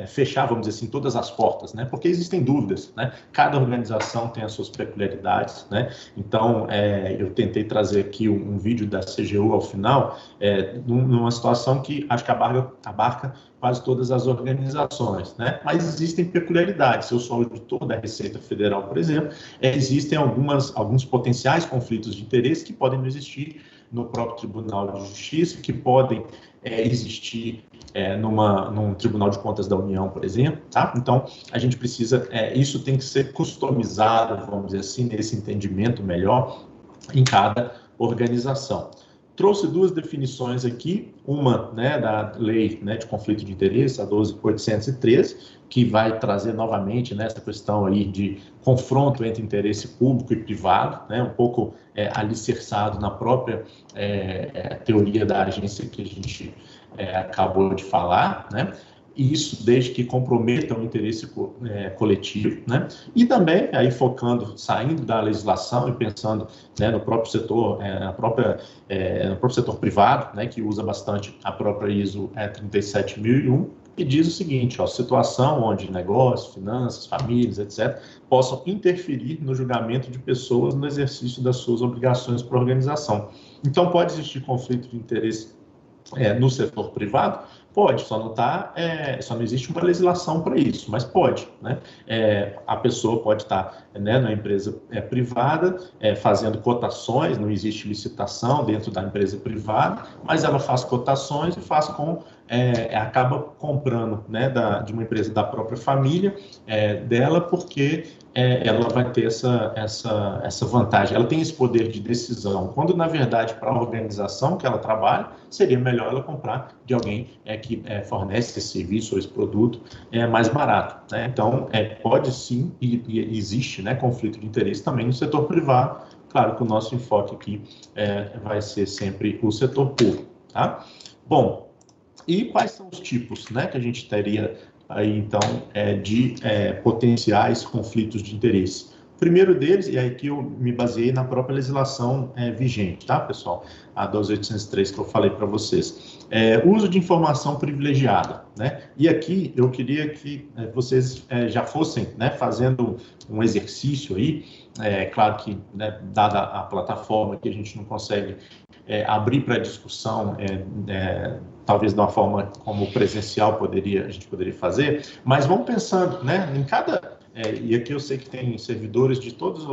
fechar, vamos dizer assim, todas as portas, né? Porque existem dúvidas, né? Cada organização tem as suas peculiaridades, né? Então, eu tentei trazer aqui um vídeo da CGU ao final, numa situação que acho que abarca quase todas as organizações, né? Mas existem peculiaridades. Eu sou auditor da Receita Federal, por exemplo, existem alguns potenciais conflitos de interesse que podem não existir no próprio Tribunal de Justiça, que podem existir num Tribunal de Contas da União, por exemplo, tá? Então, a gente precisa, isso tem que ser customizado, vamos dizer assim, nesse entendimento melhor em cada organização. Trouxe duas definições aqui, uma, né, da lei, né, de conflito de interesse, a 12.813, que vai trazer novamente, né, essa questão aí de confronto entre interesse público e privado, né, um pouco alicerçado na própria teoria da agência que a gente acabou de falar, né? E isso desde que comprometam o interesse coletivo, né? E também, aí saindo da legislação e pensando, né, no próprio setor, no próprio setor privado, né, que usa bastante a própria ISO 37001, que diz o seguinte, situação onde negócios, finanças, famílias, etc., possam interferir no julgamento de pessoas no exercício das suas obrigações para a organização. Então, pode existir conflito de interesse no setor privado? Pode, só não existe uma legislação para isso, mas pode, né? A pessoa pode estar, né, numa empresa privada, fazendo cotações, não existe licitação dentro da empresa privada, mas ela faz cotações e faz acaba comprando, né, de uma empresa da própria família dela, porque ela vai ter essa vantagem, ela tem esse poder de decisão, quando na verdade para a organização que ela trabalha, seria melhor ela comprar de alguém que fornece esse serviço ou esse produto mais barato, né? Então, pode sim, e existe, né, conflito de interesse também no setor privado. Claro que o nosso enfoque aqui vai ser sempre o setor público, tá? Bom, e quais são os tipos, né, que a gente teria aí, então, de potenciais conflitos de interesse? O primeiro deles, e aí que eu me baseei na própria legislação vigente, tá, pessoal? A 12803 que eu falei para vocês. Uso de informação privilegiada, né? E aqui eu queria que vocês já fossem, né, fazendo um exercício aí. Claro que, né, dada a plataforma que a gente não consegue abrir para discussão, talvez de uma forma como presencial a gente poderia fazer, mas vamos pensando, né, em cada... e aqui eu sei que tem servidores de todas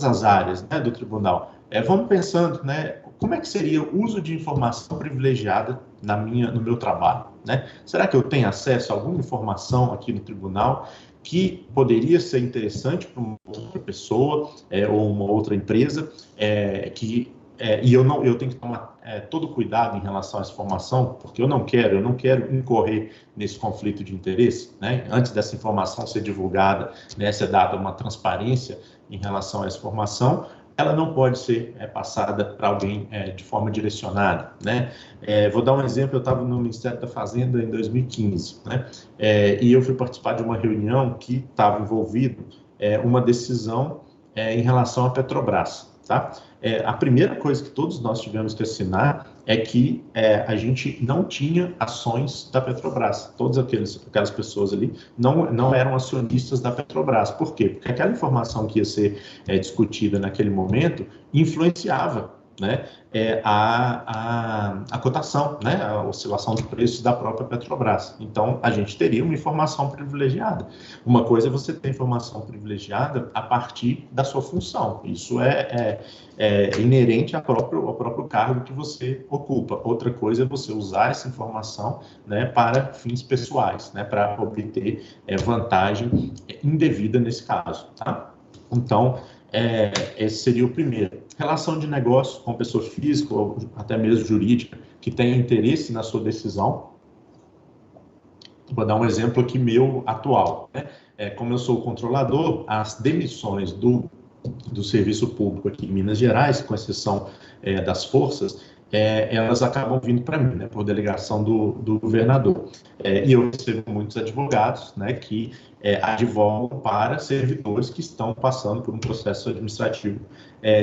as áreas, né, do tribunal. Vamos pensando, né, como é que seria o uso de informação privilegiada no meu trabalho, né? Será que eu tenho acesso a alguma informação aqui no tribunal que poderia ser interessante para uma outra pessoa ou uma outra empresa e eu tenho que tomar todo cuidado em relação a essa informação, porque eu não quero incorrer nesse conflito de interesse, né? Antes dessa informação ser divulgada, né, ser dada uma transparência em relação a essa informação, ela não pode ser passada para alguém de forma direcionada, né? Vou dar um exemplo, eu estava no Ministério da Fazenda em 2015, né? E eu fui participar de uma reunião que estava envolvido uma decisão em relação à Petrobras, tá? A primeira coisa que todos nós tivemos que assinar é que a gente não tinha ações da Petrobras. Todas aquelas pessoas ali não eram acionistas da Petrobras. Por quê? Porque aquela informação que ia ser discutida naquele momento influenciava, né, a cotação, né, a oscilação de preços da própria Petrobras. Então, a gente teria uma informação privilegiada. Uma coisa é você ter informação privilegiada a partir da sua função. Isso é inerente ao próprio cargo que você ocupa. Outra coisa é você usar essa informação, né, para fins pessoais, né, para obter vantagem indevida nesse caso, tá? Então, esse seria o primeiro. Relação de negócio com pessoa física ou até mesmo jurídica que tenha interesse na sua decisão. Vou dar um exemplo aqui meu atual, né? Como eu sou o controlador, as demissões do serviço público aqui em Minas Gerais, com exceção das forças, elas acabam vindo para mim, né, por delegação do governador. E eu recebo muitos advogados, né, que advogam para servidores que estão passando por um processo administrativo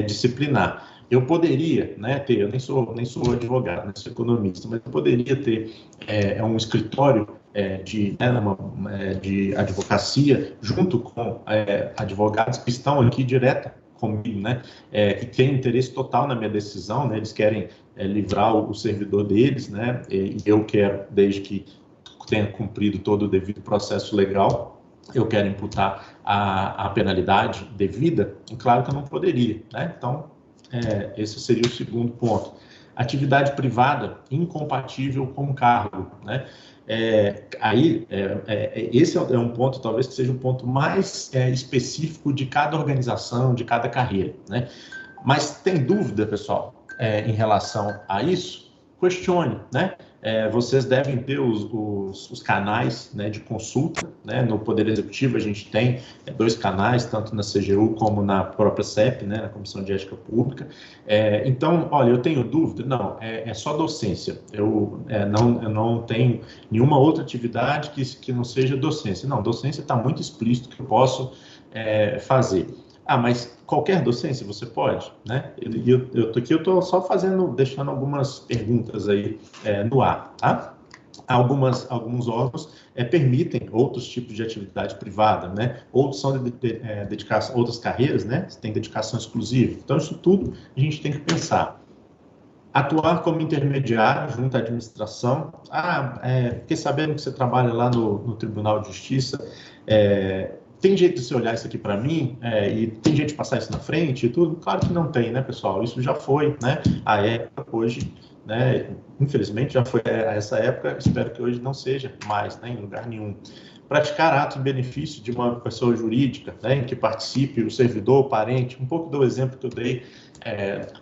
disciplinar. Eu poderia, né, ter, eu nem sou advogado, nem sou economista, mas eu poderia ter um escritório de advocacia junto com advogados que estão aqui direto comigo, né, que têm interesse total na minha decisão, né, eles querem livrar o servidor deles, né, e eu quero, desde que tenha cumprido todo o devido processo legal, eu quero imputar a penalidade devida, e claro que eu não poderia, né, então esse seria o segundo ponto. Atividade privada incompatível com cargo, né? Esse é um ponto, talvez que seja um ponto mais específico de cada organização, de cada carreira, né? Mas tem dúvida, pessoal, em relação a isso? Questione, né? Vocês devem ter os canais, né, de consulta, né? No Poder Executivo a gente tem 2 canais, tanto na CGU como na própria CEP, né, na Comissão de Ética Pública. Então, olha, eu tenho dúvida? Não, é só docência. Eu não tenho nenhuma outra atividade que não seja docência. Não, docência está muito explícito que eu posso fazer. Mas qualquer docência você pode, né? Eu estou só deixando algumas perguntas aí no ar, tá? Alguns órgãos permitem outros tipos de atividade privada, né? Outros são dedicação, outras carreiras, né? Tem dedicação exclusiva. Então, isso tudo a gente tem que pensar. Atuar como intermediário junto à administração. Fiquei sabendo que você trabalha lá no Tribunal de Justiça. Tem jeito de você olhar isso aqui para mim? E tem jeito de passar isso na frente e tudo? Claro que não tem, né, pessoal? Isso já foi, né? A época hoje, né? Infelizmente já foi essa época. Espero que hoje não seja mais, né, em lugar nenhum. Praticar atos em benefício de uma pessoa jurídica, né, em que participe o servidor, o parente, um pouco do exemplo que eu dei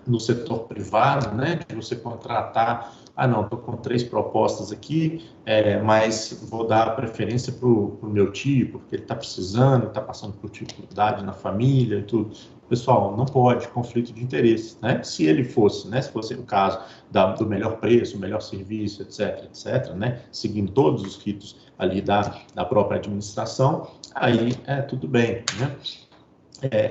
no setor privado, né, de você contratar, não, estou com 3 propostas aqui, mas vou dar preferência para o meu tio, porque ele está precisando, está passando por dificuldade na família e tudo. Pessoal, não pode, conflito de interesse, né? Se ele fosse, né, se fosse o caso do melhor preço, melhor serviço, etc, né, seguindo todos os ritos ali da própria administração, aí tudo bem, né?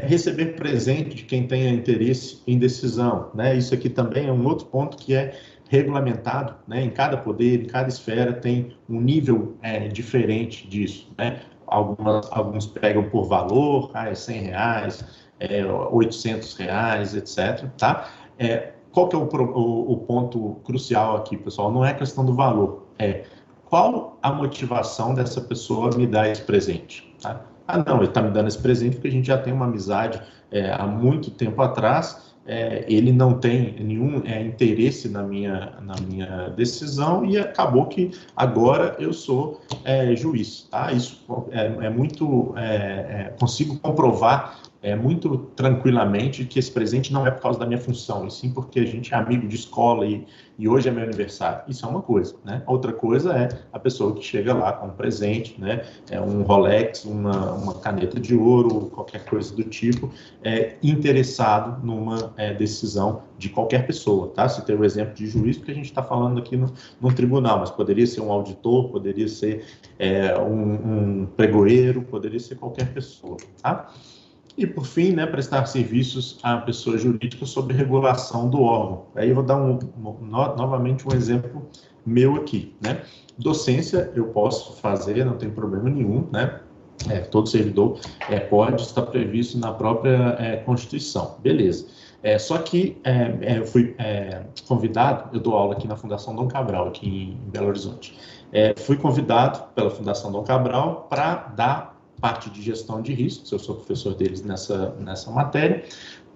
Receber presente de quem tenha interesse em decisão, né? Isso aqui também é um outro ponto que é regulamentado, né? Em cada poder, em cada esfera tem um nível diferente disso, né? Alguns pegam por valor, R$100, R$800, etc, tá? Qual que é o ponto crucial aqui, pessoal? Não é questão do valor, qual a motivação dessa pessoa me dar esse presente, tá? Não, ele está me dando esse presente porque a gente já tem uma amizade há muito tempo atrás, ele não tem nenhum interesse na minha decisão e acabou que agora eu sou juiz, tá? Isso muito, consigo comprovar muito tranquilamente que esse presente não é por causa da minha função, e sim porque a gente é amigo de escola e hoje é meu aniversário. Isso é uma coisa, né? Outra coisa é a pessoa que chega lá com um presente, né? Um Rolex, uma caneta de ouro, qualquer coisa do tipo, interessado numa decisão de qualquer pessoa, tá? Se tem o exemplo de juiz, porque a gente está falando aqui no tribunal, mas poderia ser um auditor, poderia ser um pregoeiro, poderia ser qualquer pessoa, tá? E, por fim, né, prestar serviços à pessoa jurídica sob regulação do órgão. Aí eu vou dar novamente um exemplo meu aqui, né? Docência eu posso fazer, não tem problema nenhum, né? Todo servidor pode estar previsto na própria Constituição, beleza. Só que eu fui convidado, eu dou aula aqui na Fundação Dom Cabral, aqui em Belo Horizonte. Fui convidado pela Fundação Dom Cabral para dar parte de gestão de riscos, eu sou professor deles nessa matéria,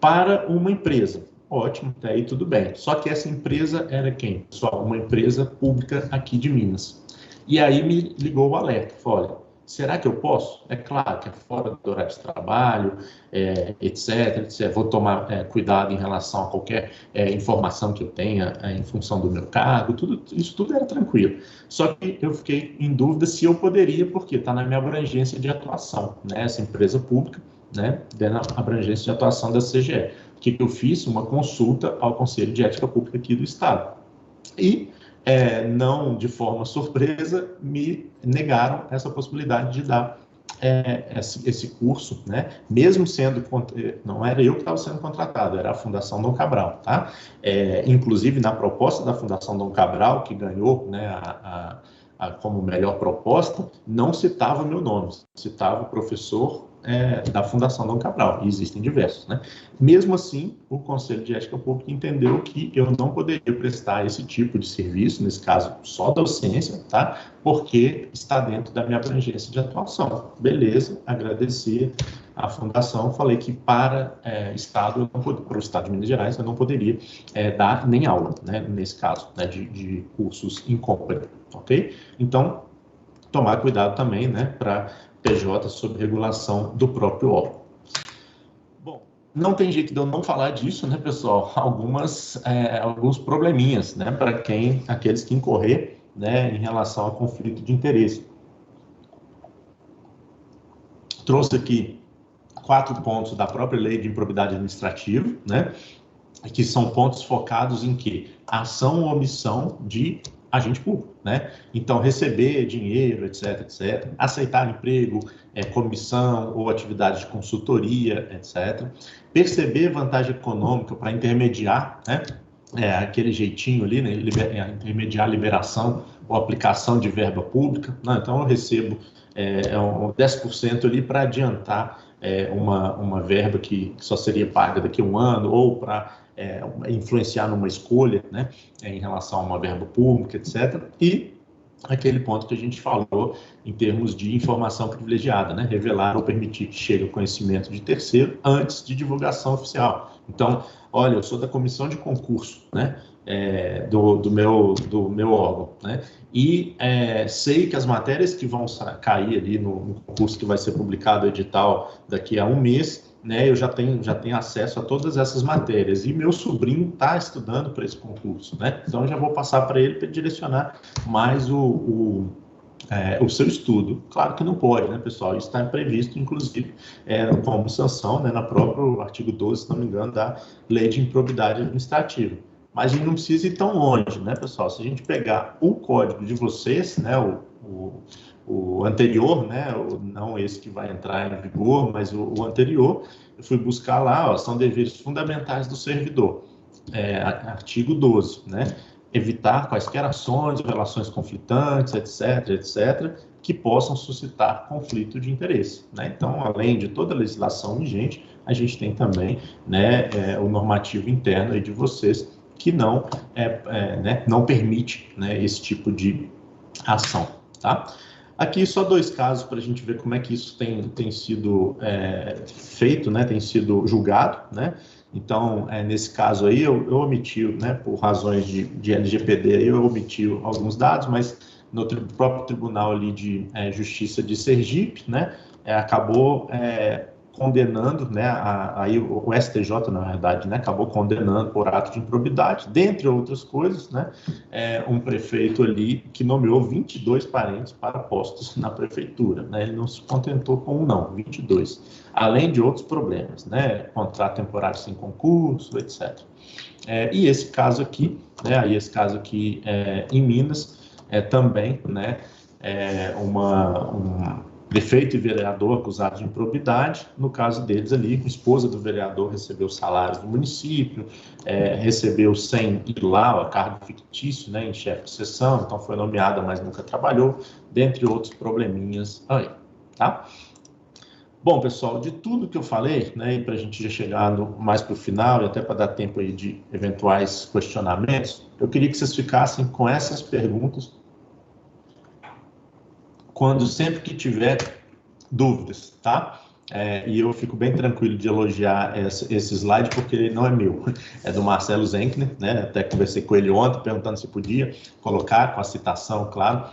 para uma empresa. Ótimo, até aí tudo bem. Só que essa empresa era quem? Só uma empresa pública aqui de Minas. E aí me ligou o alerta, falou, olha, será que eu posso? É claro que é fora do horário de trabalho, etc. Vou tomar cuidado em relação a qualquer informação que eu tenha em função do meu cargo, isso tudo era tranquilo. Só que eu fiquei em dúvida se eu poderia, porque está na minha abrangência de atuação, né? Essa empresa pública, né? Dentro da abrangência de atuação da CGE. O que eu fiz? Uma consulta ao Conselho de Ética Pública aqui do Estado. E não de forma surpresa, me negaram essa possibilidade de dar esse curso, né? Mesmo sendo, não era eu que estava sendo contratado, era a Fundação Dom Cabral, tá? Inclusive, na proposta da Fundação Dom Cabral, que ganhou, né, como melhor proposta, não citava meu nome, citava o professor da Fundação Dom Cabral, e existem diversos, né? Mesmo assim, o Conselho de Ética Pública entendeu que eu não poderia prestar esse tipo de serviço, nesse caso, só docência, tá? Porque está dentro da minha abrangência de atuação. Beleza, agradeci à Fundação, falei que para Estado, para o Estado de Minas Gerais, eu não poderia dar nem aula, né? Nesse caso, né? de cursos in company, ok? Então, tomar cuidado também, né? Para PJ sob regulação do próprio órgão. Bom, não tem jeito de eu não falar disso, né, pessoal? Alguns probleminhas, né, para aqueles que incorrer, né, em relação ao conflito de interesse. Trouxe aqui 4 pontos da própria lei de improbidade administrativa, né, que são pontos focados em quê? Ação ou omissão de agente público, né? Então, receber dinheiro, etc. Aceitar emprego, comissão ou atividade de consultoria, etc. Perceber vantagem econômica para intermediar, né? Aquele jeitinho ali, né? Intermediar a liberação ou aplicação de verba pública. Não, então, eu recebo 10% ali para adiantar uma verba que só seria paga daqui a um ano, ou para influenciar numa escolha, né, em relação a uma verba pública, etc. E aquele ponto que a gente falou em termos de informação privilegiada, né, revelar ou permitir que chegue ao conhecimento de terceiro antes de divulgação oficial. Então, olha, eu sou da comissão de concurso, né, do meu órgão, né, e sei que as matérias que vão cair ali no concurso que vai ser publicado, o edital, daqui a um mês, né, eu já tenho acesso a todas essas matérias, e meu sobrinho está estudando para esse concurso, né, então eu já vou passar para ele direcionar mais o seu estudo. Claro que não pode, né, pessoal? Isso está previsto, inclusive, como sanção, né, no próprio artigo 12, se não me engano, da Lei de Improbidade Administrativa. Mas a gente não precisa ir tão longe, né, pessoal? Se a gente pegar o código de vocês, né, o anterior, né, não esse que vai entrar em vigor, mas o anterior, eu fui buscar lá, ó, são deveres fundamentais do servidor, artigo 12, né, evitar quaisquer ações ou relações conflitantes, etc., que possam suscitar conflito de interesse, né? Então, além de toda a legislação vigente, a gente tem também, né, o normativo interno aí de vocês, que não, né, não permite, né, esse tipo de ação, tá? Aqui só 2 casos para a gente ver como é que isso tem sido feito, né, tem sido julgado, né? Então, nesse caso aí, eu omiti, né, por razões de LGPD, eu omiti alguns dados, mas no próprio Tribunal ali de Justiça de Sergipe, né, acabou condenando, né, aí o STJ, na verdade, né, acabou condenando por ato de improbidade, dentre outras coisas, né, um prefeito ali que nomeou 22 parentes para postos na prefeitura, né, ele não se contentou com um não, 22, além de outros problemas, né, contrato temporário sem concurso, etc. E esse caso aqui, né, em Minas, também, né, um prefeito e vereador acusados de improbidade. No caso deles ali, a esposa do vereador recebeu salários do município, recebeu sem ir lá, cargo fictício, né, em chefe de seção, então foi nomeada, mas nunca trabalhou, dentre outros probleminhas aí, tá? Bom, pessoal, de tudo que eu falei, né, e para a gente já chegar mais para o final, e até para dar tempo aí de eventuais questionamentos, eu queria que vocês ficassem com essas perguntas sempre que tiver dúvidas, tá? E eu fico bem tranquilo de elogiar esse slide, porque ele não é meu, é do Marcelo Zenkner, né? Até conversei com ele ontem, perguntando se podia colocar, com a citação, claro,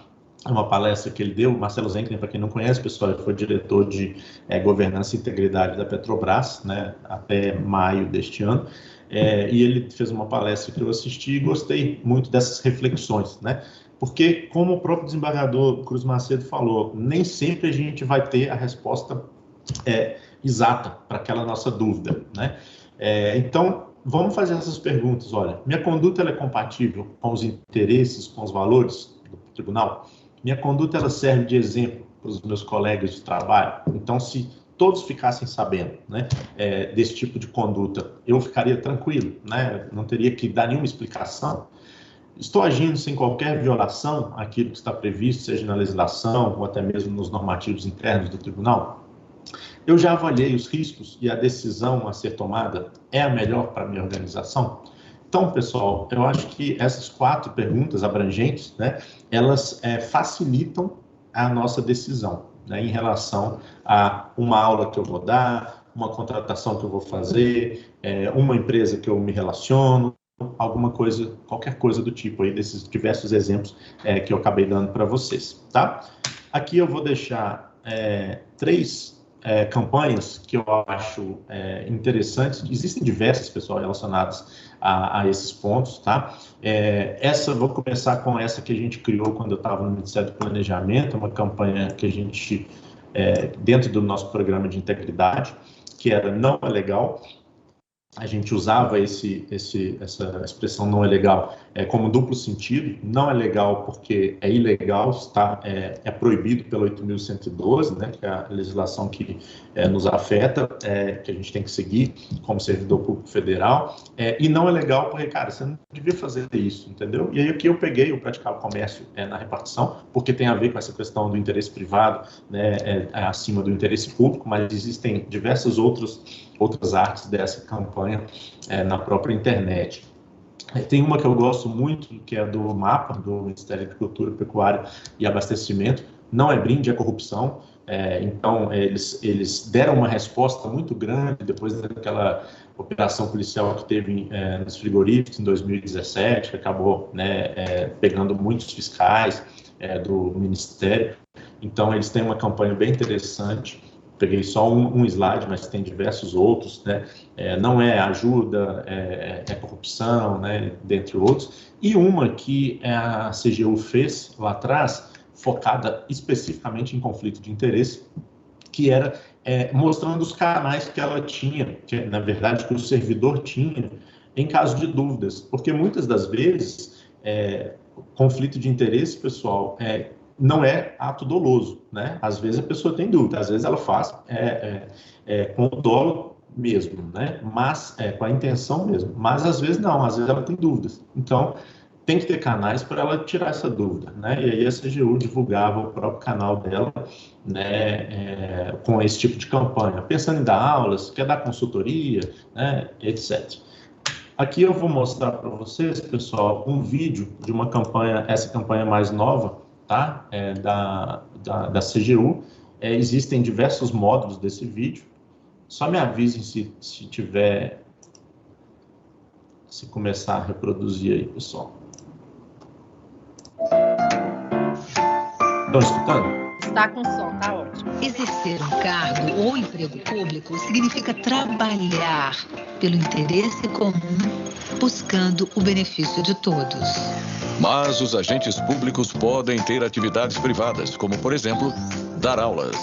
uma palestra que ele deu. Marcelo Zenkner, para quem não conhece, pessoal, ele foi diretor de governança e integridade da Petrobras, né, até maio deste ano, e ele fez uma palestra que eu assisti e gostei muito dessas reflexões, né? Porque, como o próprio desembargador Cruz Macedo falou, nem sempre a gente vai ter a resposta exata para aquela nossa dúvida, né? Então, vamos fazer essas perguntas. Olha, minha conduta ela é compatível com os interesses, com os valores do tribunal? Minha conduta ela serve de exemplo para os meus colegas de trabalho? Então, se todos ficassem sabendo, né, desse tipo de conduta, eu ficaria tranquilo, né? Não teria que dar nenhuma explicação. Estou agindo sem qualquer violação àquilo que está previsto, seja na legislação ou até mesmo nos normativos internos do tribunal? Eu já avaliei os riscos e a decisão a ser tomada é a melhor para a minha organização? Então, pessoal, eu acho que essas 4 perguntas abrangentes, né, elas facilitam a nossa decisão, né, em relação a uma aula que eu vou dar, uma contratação que eu vou fazer, uma empresa que eu me relaciono, alguma coisa, qualquer coisa do tipo aí, desses diversos exemplos que eu acabei dando para vocês, tá? Aqui eu vou deixar 3 campanhas que eu acho interessantes. Existem diversas, pessoal, relacionadas a esses pontos, tá? Vou começar com essa que a gente criou quando eu estava no Ministério do Planejamento, uma campanha que a gente, dentro do nosso programa de integridade, que era Não é Legal. A gente usava essa expressão não é legal como duplo sentido. Não é legal porque é ilegal, é proibido pela 8.112, né, que é a legislação que nos afeta, que a gente tem que seguir como servidor público federal, e não é legal porque, cara, você não devia fazer isso, entendeu? E aí aqui eu peguei o praticar o comércio na repartição, porque tem a ver com essa questão do interesse privado, né, acima do interesse público, mas existem diversas outras artes dessa campanha campanha na própria internet. Tem uma que eu gosto muito, que é do MAPA, do Ministério da Agricultura, Pecuária e Abastecimento. Não é brinde, é corrupção. Então, eles deram uma resposta muito grande depois daquela operação policial que teve nos frigoríficos em 2017, que acabou, né, pegando muitos fiscais do Ministério. Então, eles têm uma campanha bem interessante. Peguei só um slide, mas tem diversos outros, né? Não é ajuda, é corrupção, né? Dentre outros. E uma que a CGU fez lá atrás, focada especificamente em conflito de interesse, que era mostrando os canais que ela tinha, que na verdade que o servidor tinha, em caso de dúvidas. Porque muitas das vezes, conflito de interesse, pessoal, não é ato doloso, né? Às vezes a pessoa tem dúvida, às vezes ela faz com o dolo mesmo, né? Mas com a intenção mesmo, mas às vezes não, às vezes ela tem dúvidas. Então, tem que ter canais para ela tirar essa dúvida, né? E aí a CGU divulgava o próprio canal dela, né? Com esse tipo de campanha, pensando em dar aulas, quer dar consultoria, né? Etc. Aqui eu vou mostrar para vocês, pessoal, um vídeo de uma campanha, essa campanha mais nova, tá? Da CGU. Existem diversos módulos desse vídeo. Só me avisem se começar a reproduzir aí, pessoal. Estão escutando? Está com som, tá ótimo. Exercer um cargo ou emprego público significa trabalhar pelo interesse comum, buscando o benefício de todos. Mas os agentes públicos podem ter atividades privadas, como, por exemplo, dar aulas.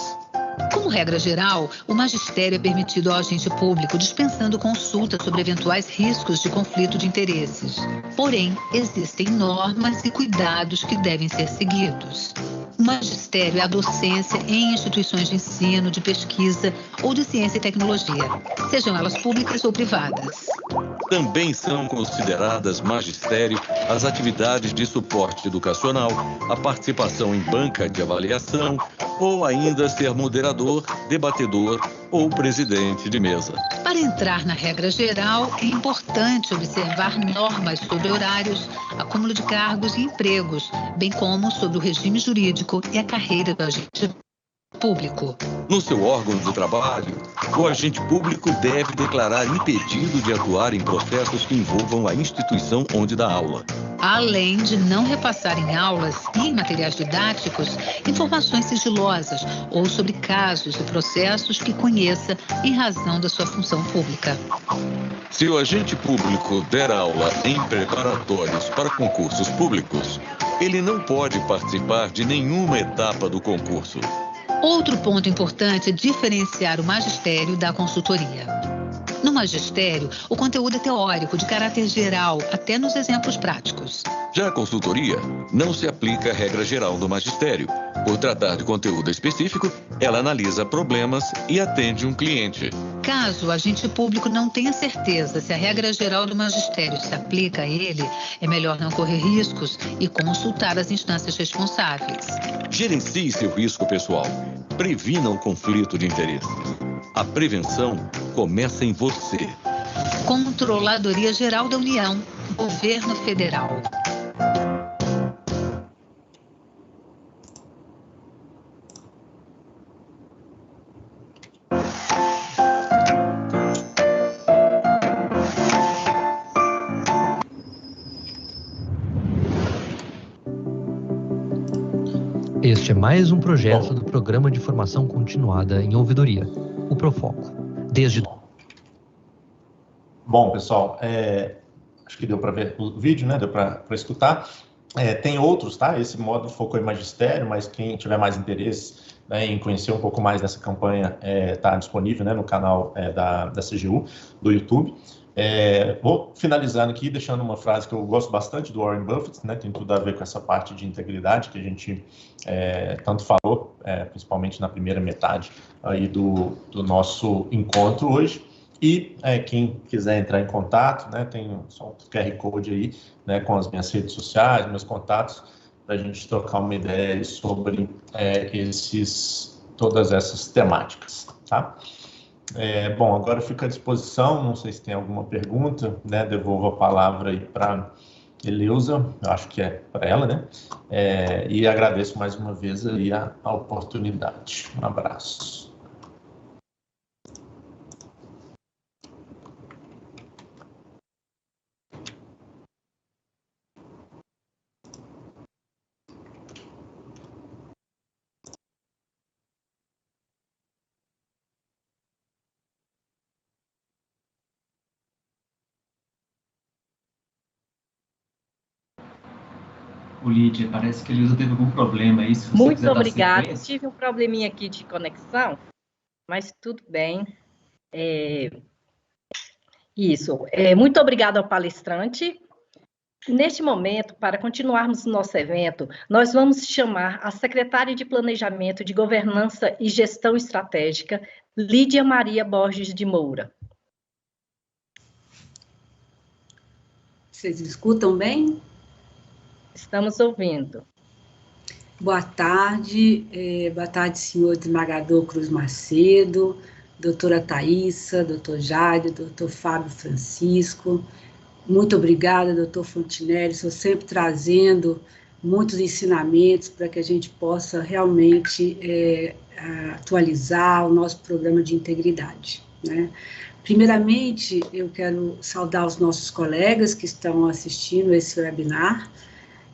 Como regra geral, o magistério é permitido ao agente público dispensando consulta sobre eventuais riscos de conflito de interesses. Porém, existem normas e cuidados que devem ser seguidos. O magistério é a docência em instituições de ensino, de pesquisa ou de ciência e tecnologia, sejam elas públicas ou privadas. Também são consideradas magistério as atividades de suporte educacional, a participação em banca de avaliação ou ainda ser moderador, debatedor ou presidente de mesa. Para entrar na regra geral, é importante observar normas sobre horários, acúmulo de cargos e empregos, bem como sobre o regime jurídico e a carreira do agente público. No seu órgão de trabalho, o agente público deve declarar impedido de atuar em processos que envolvam a instituição onde dá aula. Além de não repassar em aulas e em materiais didáticos informações sigilosas ou sobre casos e processos que conheça em razão da sua função pública. Se o agente público der aula em preparatórios para concursos públicos, ele não pode participar de nenhuma etapa do concurso. Outro ponto importante é diferenciar o magistério da consultoria. No magistério, o conteúdo é teórico, de caráter geral, até nos exemplos práticos. Já a consultoria não se aplica à regra geral do magistério. Por tratar de conteúdo específico, ela analisa problemas e atende um cliente. Caso o agente público não tenha certeza se a regra geral do magistério se aplica a ele, é melhor não correr riscos e consultar as instâncias responsáveis. Gerencie seu risco pessoal. Previna o conflito de interesse. A prevenção começa em você. Controladoria Geral da União, Governo Federal. Este é mais um projeto do Programa de Formação Continuada em Ouvidoria, o Profoco. Bom, pessoal, acho que deu para ver o vídeo, né? Deu para escutar. Tem outros, tá? Esse módulo focou em magistério, mas quem tiver mais interesse, né, em conhecer um pouco mais dessa campanha está disponível, né, no canal da CGU, do YouTube. Vou finalizando aqui, deixando uma frase que eu gosto bastante do Warren Buffett, né, tem tudo a ver com essa parte de integridade que a gente tanto falou, principalmente na primeira metade aí do nosso encontro hoje. E quem quiser entrar em contato, né, tem só um QR Code aí, né, com as minhas redes sociais, meus contatos, para a gente trocar uma ideia sobre todas essas temáticas, tá? Bom, agora fico à disposição, não sei se tem alguma pergunta, né? Devolvo a palavra aí para Eleusa, eu acho que é para ela, né? E agradeço mais uma vez aí a oportunidade. Um abraço. Lídia, parece que a Eleusa teve algum problema aí. Se você Muito quiser dar obrigada. sequência. Tive um probleminha aqui de conexão, mas tudo bem. Muito obrigada ao palestrante. Neste momento, para continuarmos o nosso evento, nós vamos chamar a secretária de Planejamento de Governança e Gestão Estratégica, Lídia Maria Borges de Moura. Vocês escutam bem? Estamos ouvindo. Boa tarde, senhor desembargador Cruz Macedo, doutora Thaísa, doutor Jário, doutor Fábio Francisco. Muito obrigada, doutor Fontinelli, estou sempre trazendo muitos ensinamentos para que a gente possa realmente atualizar o nosso programa de integridade, né? Primeiramente, eu quero saudar os nossos colegas que estão assistindo esse webinar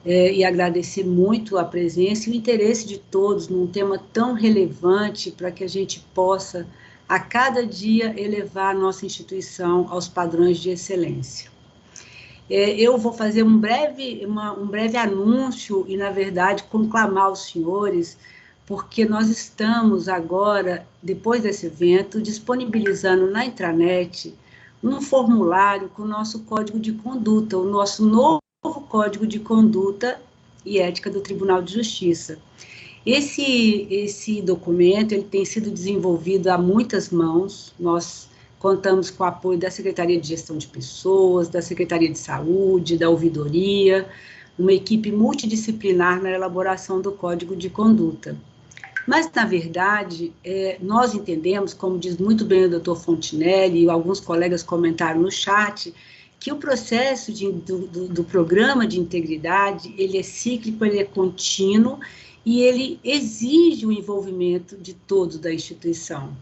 e agradecer muito a presença e o interesse de todos num tema tão relevante para que a gente possa, a cada dia, elevar a nossa instituição aos padrões de excelência. Eu vou fazer um breve anúncio e, na verdade, conclamar os senhores, porque nós estamos agora, depois desse evento, disponibilizando na intranet um formulário com o nosso código de conduta, o nosso novo Código de Conduta e Ética do Tribunal de Justiça. Esse documento ele tem sido desenvolvido a muitas mãos. Nós contamos com o apoio da Secretaria de Gestão de Pessoas, da Secretaria de Saúde, da Ouvidoria, uma equipe multidisciplinar na elaboração do Código de Conduta. Mas, na verdade, nós entendemos, como diz muito bem o doutor Fontinelli, e alguns colegas comentaram no chat, que o processo do programa de integridade, ele é cíclico, ele é contínuo, e ele exige o envolvimento de todos da instituição.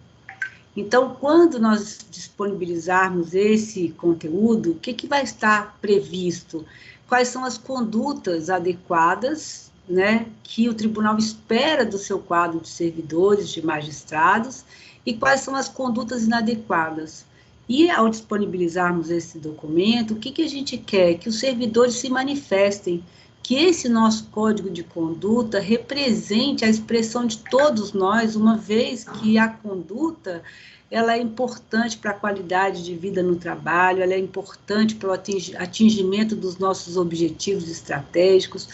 Então, quando nós disponibilizarmos esse conteúdo, o que vai estar previsto? Quais são as condutas adequadas, né, que o tribunal espera do seu quadro de servidores, de magistrados, e quais são as condutas inadequadas? E, ao disponibilizarmos esse documento, o que a gente quer? Que os servidores se manifestem, que esse nosso código de conduta represente a expressão de todos nós, uma vez que a conduta ela é importante para a qualidade de vida no trabalho, ela é importante para o atingimento dos nossos objetivos estratégicos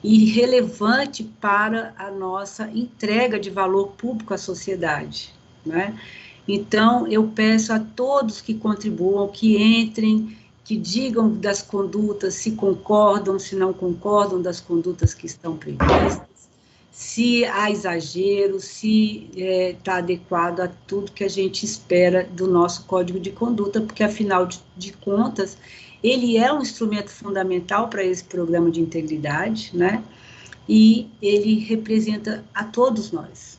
e relevante para a nossa entrega de valor público à sociedade, né? Então, eu peço a todos que contribuam, que entrem, que digam das condutas, se concordam, se não concordam das condutas que estão previstas, se há exagero, se está adequado a tudo que a gente espera do nosso Código de Conduta, porque, afinal de contas, ele é um instrumento fundamental para esse programa de integridade, né? E ele representa a todos nós.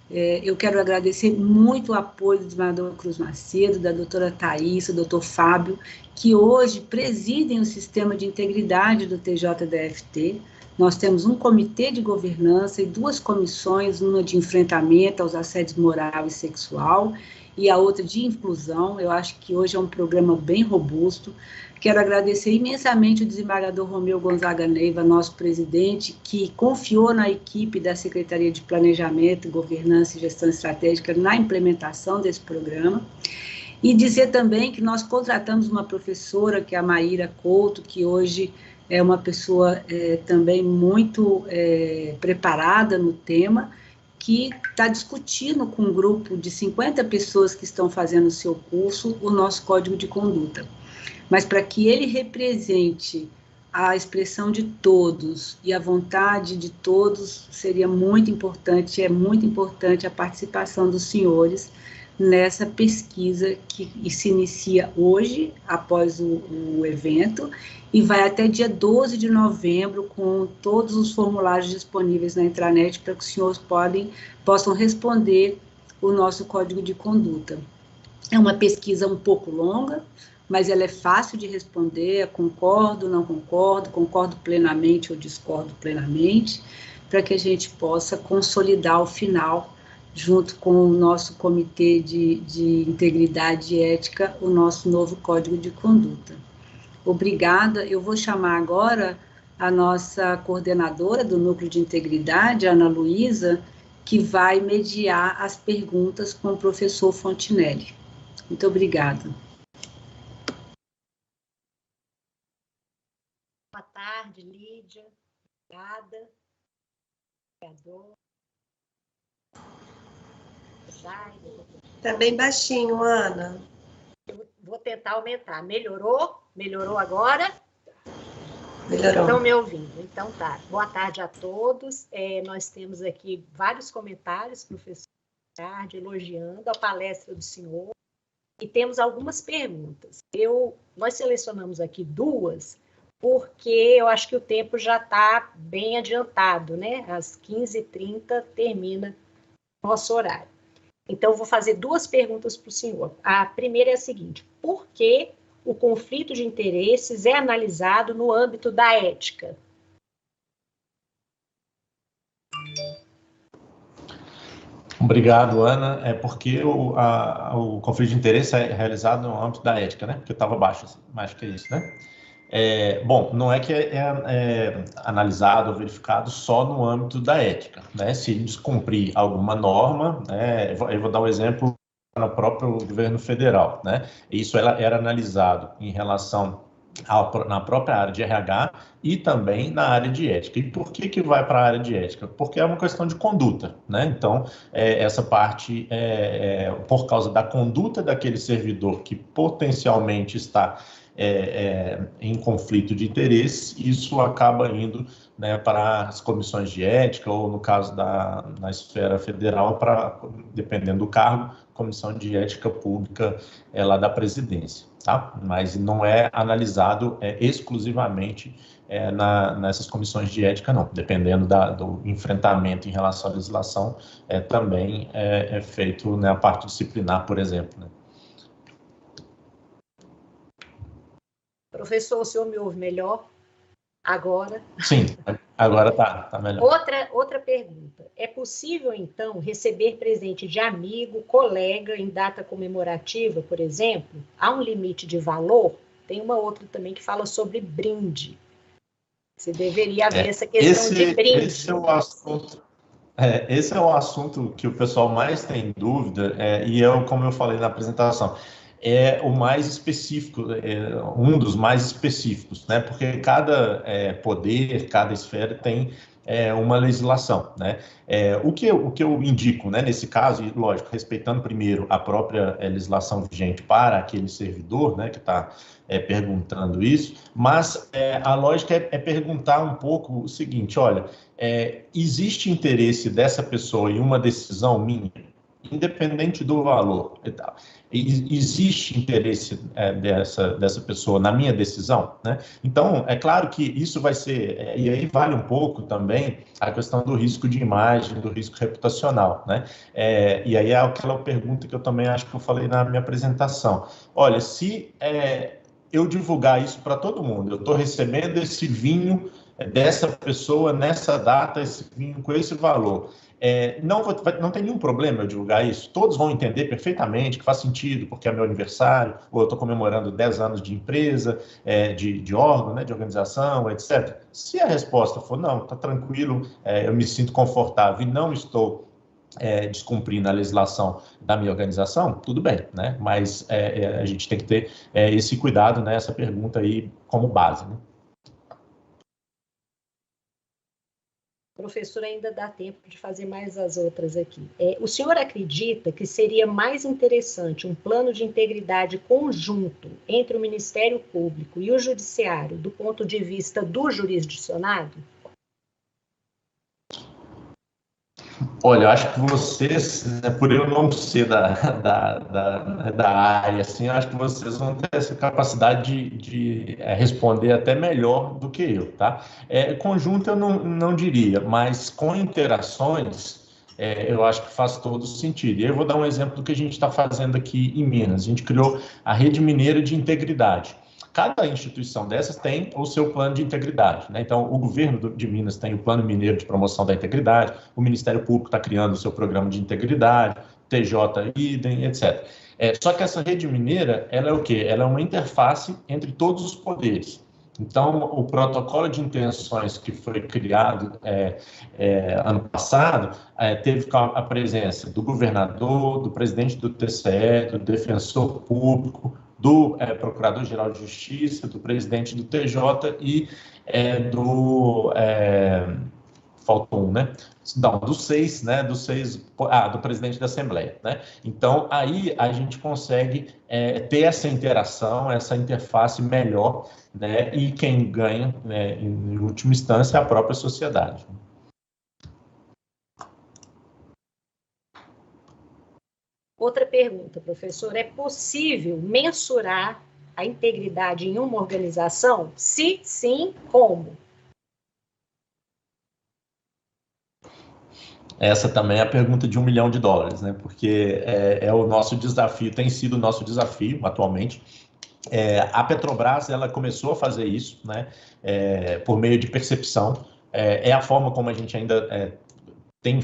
Eu quero agradecer muito o apoio do desembargador Cruz Macedo, da doutora Thaísa, do doutor Fábio, que hoje presidem o sistema de integridade do TJDFT. Nós temos um comitê de governança e 2 comissões, uma de enfrentamento aos assédios moral e sexual, e a outra de inclusão. Eu acho que hoje é um programa bem robusto. Quero agradecer imensamente o desembargador Romeu Gonzaga Neiva, nosso presidente, que confiou na equipe da Secretaria de Planejamento, Governança e Gestão Estratégica na implementação desse programa. E dizer também que nós contratamos uma professora, que é a Maíra Couto, que hoje é uma pessoa também muito preparada no tema, que está discutindo com um grupo de 50 pessoas que estão fazendo o seu curso o nosso Código de Conduta. Mas para que ele represente a expressão de todos e a vontade de todos, seria muito importante, é muito importante a participação dos senhores nessa pesquisa que se inicia hoje, após o evento, e vai até dia 12 de novembro, com todos os formulários disponíveis na intranet, para que os senhores possam responder o nosso código de conduta. É uma pesquisa um pouco longa, mas ela é fácil de responder, concordo, não concordo, concordo plenamente ou discordo plenamente, para que a gente possa consolidar ao final, junto com o nosso Comitê de Integridade e Ética, o nosso novo Código de Conduta. Obrigada. Eu vou chamar agora a nossa coordenadora do Núcleo de Integridade, Ana Luísa, que vai mediar as perguntas com o professor Fontinelli. Muito obrigada. Boa tarde, Lídia. Obrigada. Tá bem baixinho, Ana. Eu vou tentar aumentar. Melhorou? Melhorou agora? Melhorou. Estão me ouvindo? Então tá. Boa tarde a todos. Nós temos aqui vários comentários, professor Ricardo, elogiando a palestra do senhor. E temos algumas perguntas. Nós selecionamos aqui duas, porque eu acho que o tempo já está bem adiantado, né? Às 15h30 termina o nosso horário. Então, eu vou fazer duas perguntas para o senhor. A primeira é a seguinte: por que o conflito de interesses é analisado no âmbito da ética? Obrigado, Ana. É porque o conflito de interesse é realizado no âmbito da ética, né? Porque eu estava baixo, assim, mais que isso, né? Bom, não é que é analisado ou verificado só no âmbito da ética, né? Se descumprir alguma norma, né? Eu vou dar um exemplo no próprio governo federal, né? Isso era analisado em relação na própria área de RH e também na área de ética. E por que vai para a área de ética? Porque é uma questão de conduta, né? Então, essa parte, por causa da conduta daquele servidor que potencialmente está em conflito de interesse, isso acaba indo, né, para as comissões de ética, ou no caso na esfera federal, dependendo do cargo, comissão de ética pública lá da presidência, tá? Mas não é analisado exclusivamente nessas comissões de ética, não. Dependendo do enfrentamento em relação à legislação, também é feito, né, a parte disciplinar, por exemplo, né? Professor, o senhor me ouve melhor agora? Sim, agora tá melhor. Outra pergunta. É possível, então, receber presente de amigo, colega em data comemorativa, por exemplo? Há um limite de valor? Tem uma outra também que fala sobre brinde. Você deveria haver essa questão de brinde. Esse é o assunto que o pessoal mais tem dúvida, e como eu falei na apresentação, é o mais específico, um dos mais específicos, né? Porque cada poder, cada esfera tem uma legislação, né? O que eu indico, né, nesse caso, e lógico, respeitando primeiro a própria legislação vigente para aquele servidor, né, que está perguntando isso, mas a lógica é perguntar um pouco o seguinte: olha, existe interesse dessa pessoa em uma decisão minha, independente do valor e tal? Existe interesse dessa pessoa na minha decisão, né? Então, é claro que isso vai ser, e aí vale um pouco também a questão do risco de imagem, do risco reputacional, né? E aí é aquela pergunta que eu também acho que eu falei na minha apresentação. Olha, se eu divulgar isso para todo mundo, eu estou recebendo esse vinho dessa pessoa nessa data, esse vinho com esse valor, não tem nenhum problema eu divulgar isso. Todos vão entender perfeitamente que faz sentido, porque é meu aniversário, ou eu estou comemorando 10 anos de empresa, de órgão, né, de organização, etc. Se a resposta for não, está tranquilo, eu me sinto confortável e não estou descumprindo a legislação da minha organização, tudo bem, né? Mas a gente tem que ter esse cuidado, né, essa pergunta aí como base, né? Professor, ainda dá tempo de fazer mais as outras aqui. O senhor acredita que seria mais interessante um plano de integridade conjunto entre o Ministério Público e o Judiciário do ponto de vista do jurisdicionado? Olha, eu acho que vocês, né, por eu não ser da área, assim, eu acho que vocês vão ter essa capacidade de responder até melhor do que eu, tá? Conjunto eu não diria, mas com interações, eu acho que faz todo sentido. E eu vou dar um exemplo do que a gente está fazendo aqui em Minas. A gente criou a Rede Mineira de Integridade. Cada instituição dessas tem o seu plano de integridade, né? Então, o governo de Minas tem o Plano Mineiro de Promoção da Integridade, o Ministério Público está criando o seu programa de integridade, TJ, idem, etc. Só que essa rede mineira, ela é o quê? Ela é uma interface entre todos os poderes. Então, o protocolo de intenções que foi criado ano passado teve a presença do governador, do presidente do TCE, do defensor público, do Procurador-Geral de Justiça, do presidente do TJ e faltou um, né? Não, dos 6, né? Do presidente da Assembleia, né? Então, aí a gente consegue ter essa interação, essa interface melhor, né? E quem ganha, né, em última instância, é a própria sociedade. Outra pergunta, professor. É possível mensurar a integridade em uma organização? Se sim, como? Essa também é a pergunta de $1 milhão, né? Porque é o nosso desafio, tem sido o nosso desafio atualmente. A Petrobras, ela começou a fazer isso, né? Por meio de percepção. É a forma como a gente ainda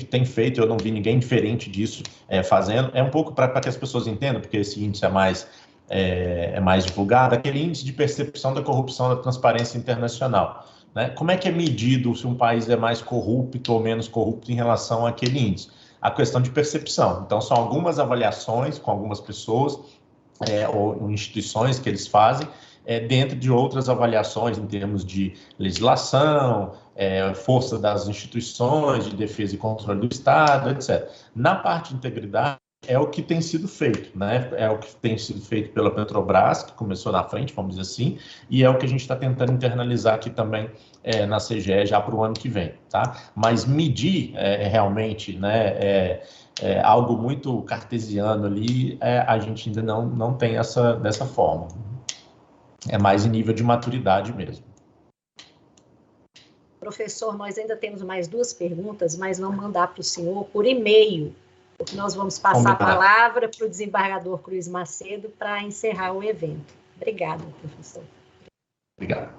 tem feito, eu não vi ninguém diferente disso fazendo. É um pouco para que as pessoas entendam, porque esse índice é mais divulgado, aquele índice de percepção da corrupção da transparência internacional, né? Como é que é medido se um país é mais corrupto ou menos corrupto em relação àquele índice? A questão de percepção. Então, são algumas avaliações com algumas pessoas ou instituições que eles fazem, dentro de outras avaliações em termos de legislação, força das instituições de defesa e controle do Estado, etc. Na parte de integridade, é o que tem sido feito, né? É o que tem sido feito pela Petrobras, que começou na frente, vamos dizer assim, e é o que a gente está tentando internalizar aqui também na CGE já para o ano que vem, tá? Mas medir realmente, né, algo muito cartesiano ali, a gente ainda não tem dessa forma. É mais em nível de maturidade mesmo. Professor, nós ainda temos mais 2 perguntas, mas vamos mandar para o senhor por e-mail, porque nós vamos passar a palavra para o desembargador Cruz Macedo para encerrar o evento. Obrigada, professor. Obrigado.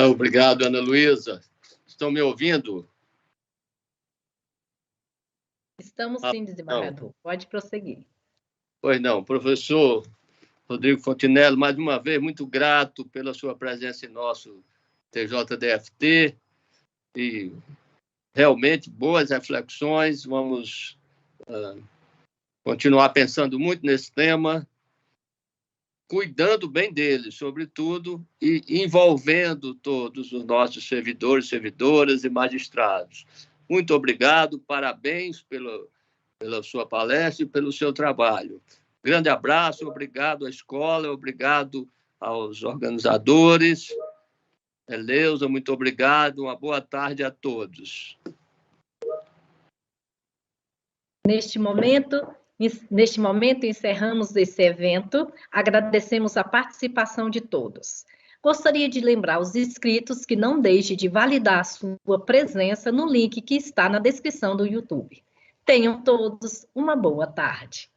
Obrigado, Ana Luísa. Estão me ouvindo? Estamos sim, desembargador. Pode prosseguir. Pois não, professor Rodrigo Fontinelli, mais uma vez, muito grato pela sua presença em nosso TJDFT e realmente boas reflexões. Vamos continuar pensando muito nesse tema, cuidando bem dele, sobretudo, e envolvendo todos os nossos servidores, servidoras e magistrados. Muito obrigado, parabéns pela sua palestra e pelo seu trabalho. Grande abraço, obrigado à escola, obrigado aos organizadores. Eleusa, muito obrigado, uma boa tarde a todos. Neste momento, encerramos esse evento, agradecemos a participação de todos. Gostaria de lembrar os inscritos que não deixem de validar a sua presença no link que está na descrição do YouTube. Tenham todos uma boa tarde.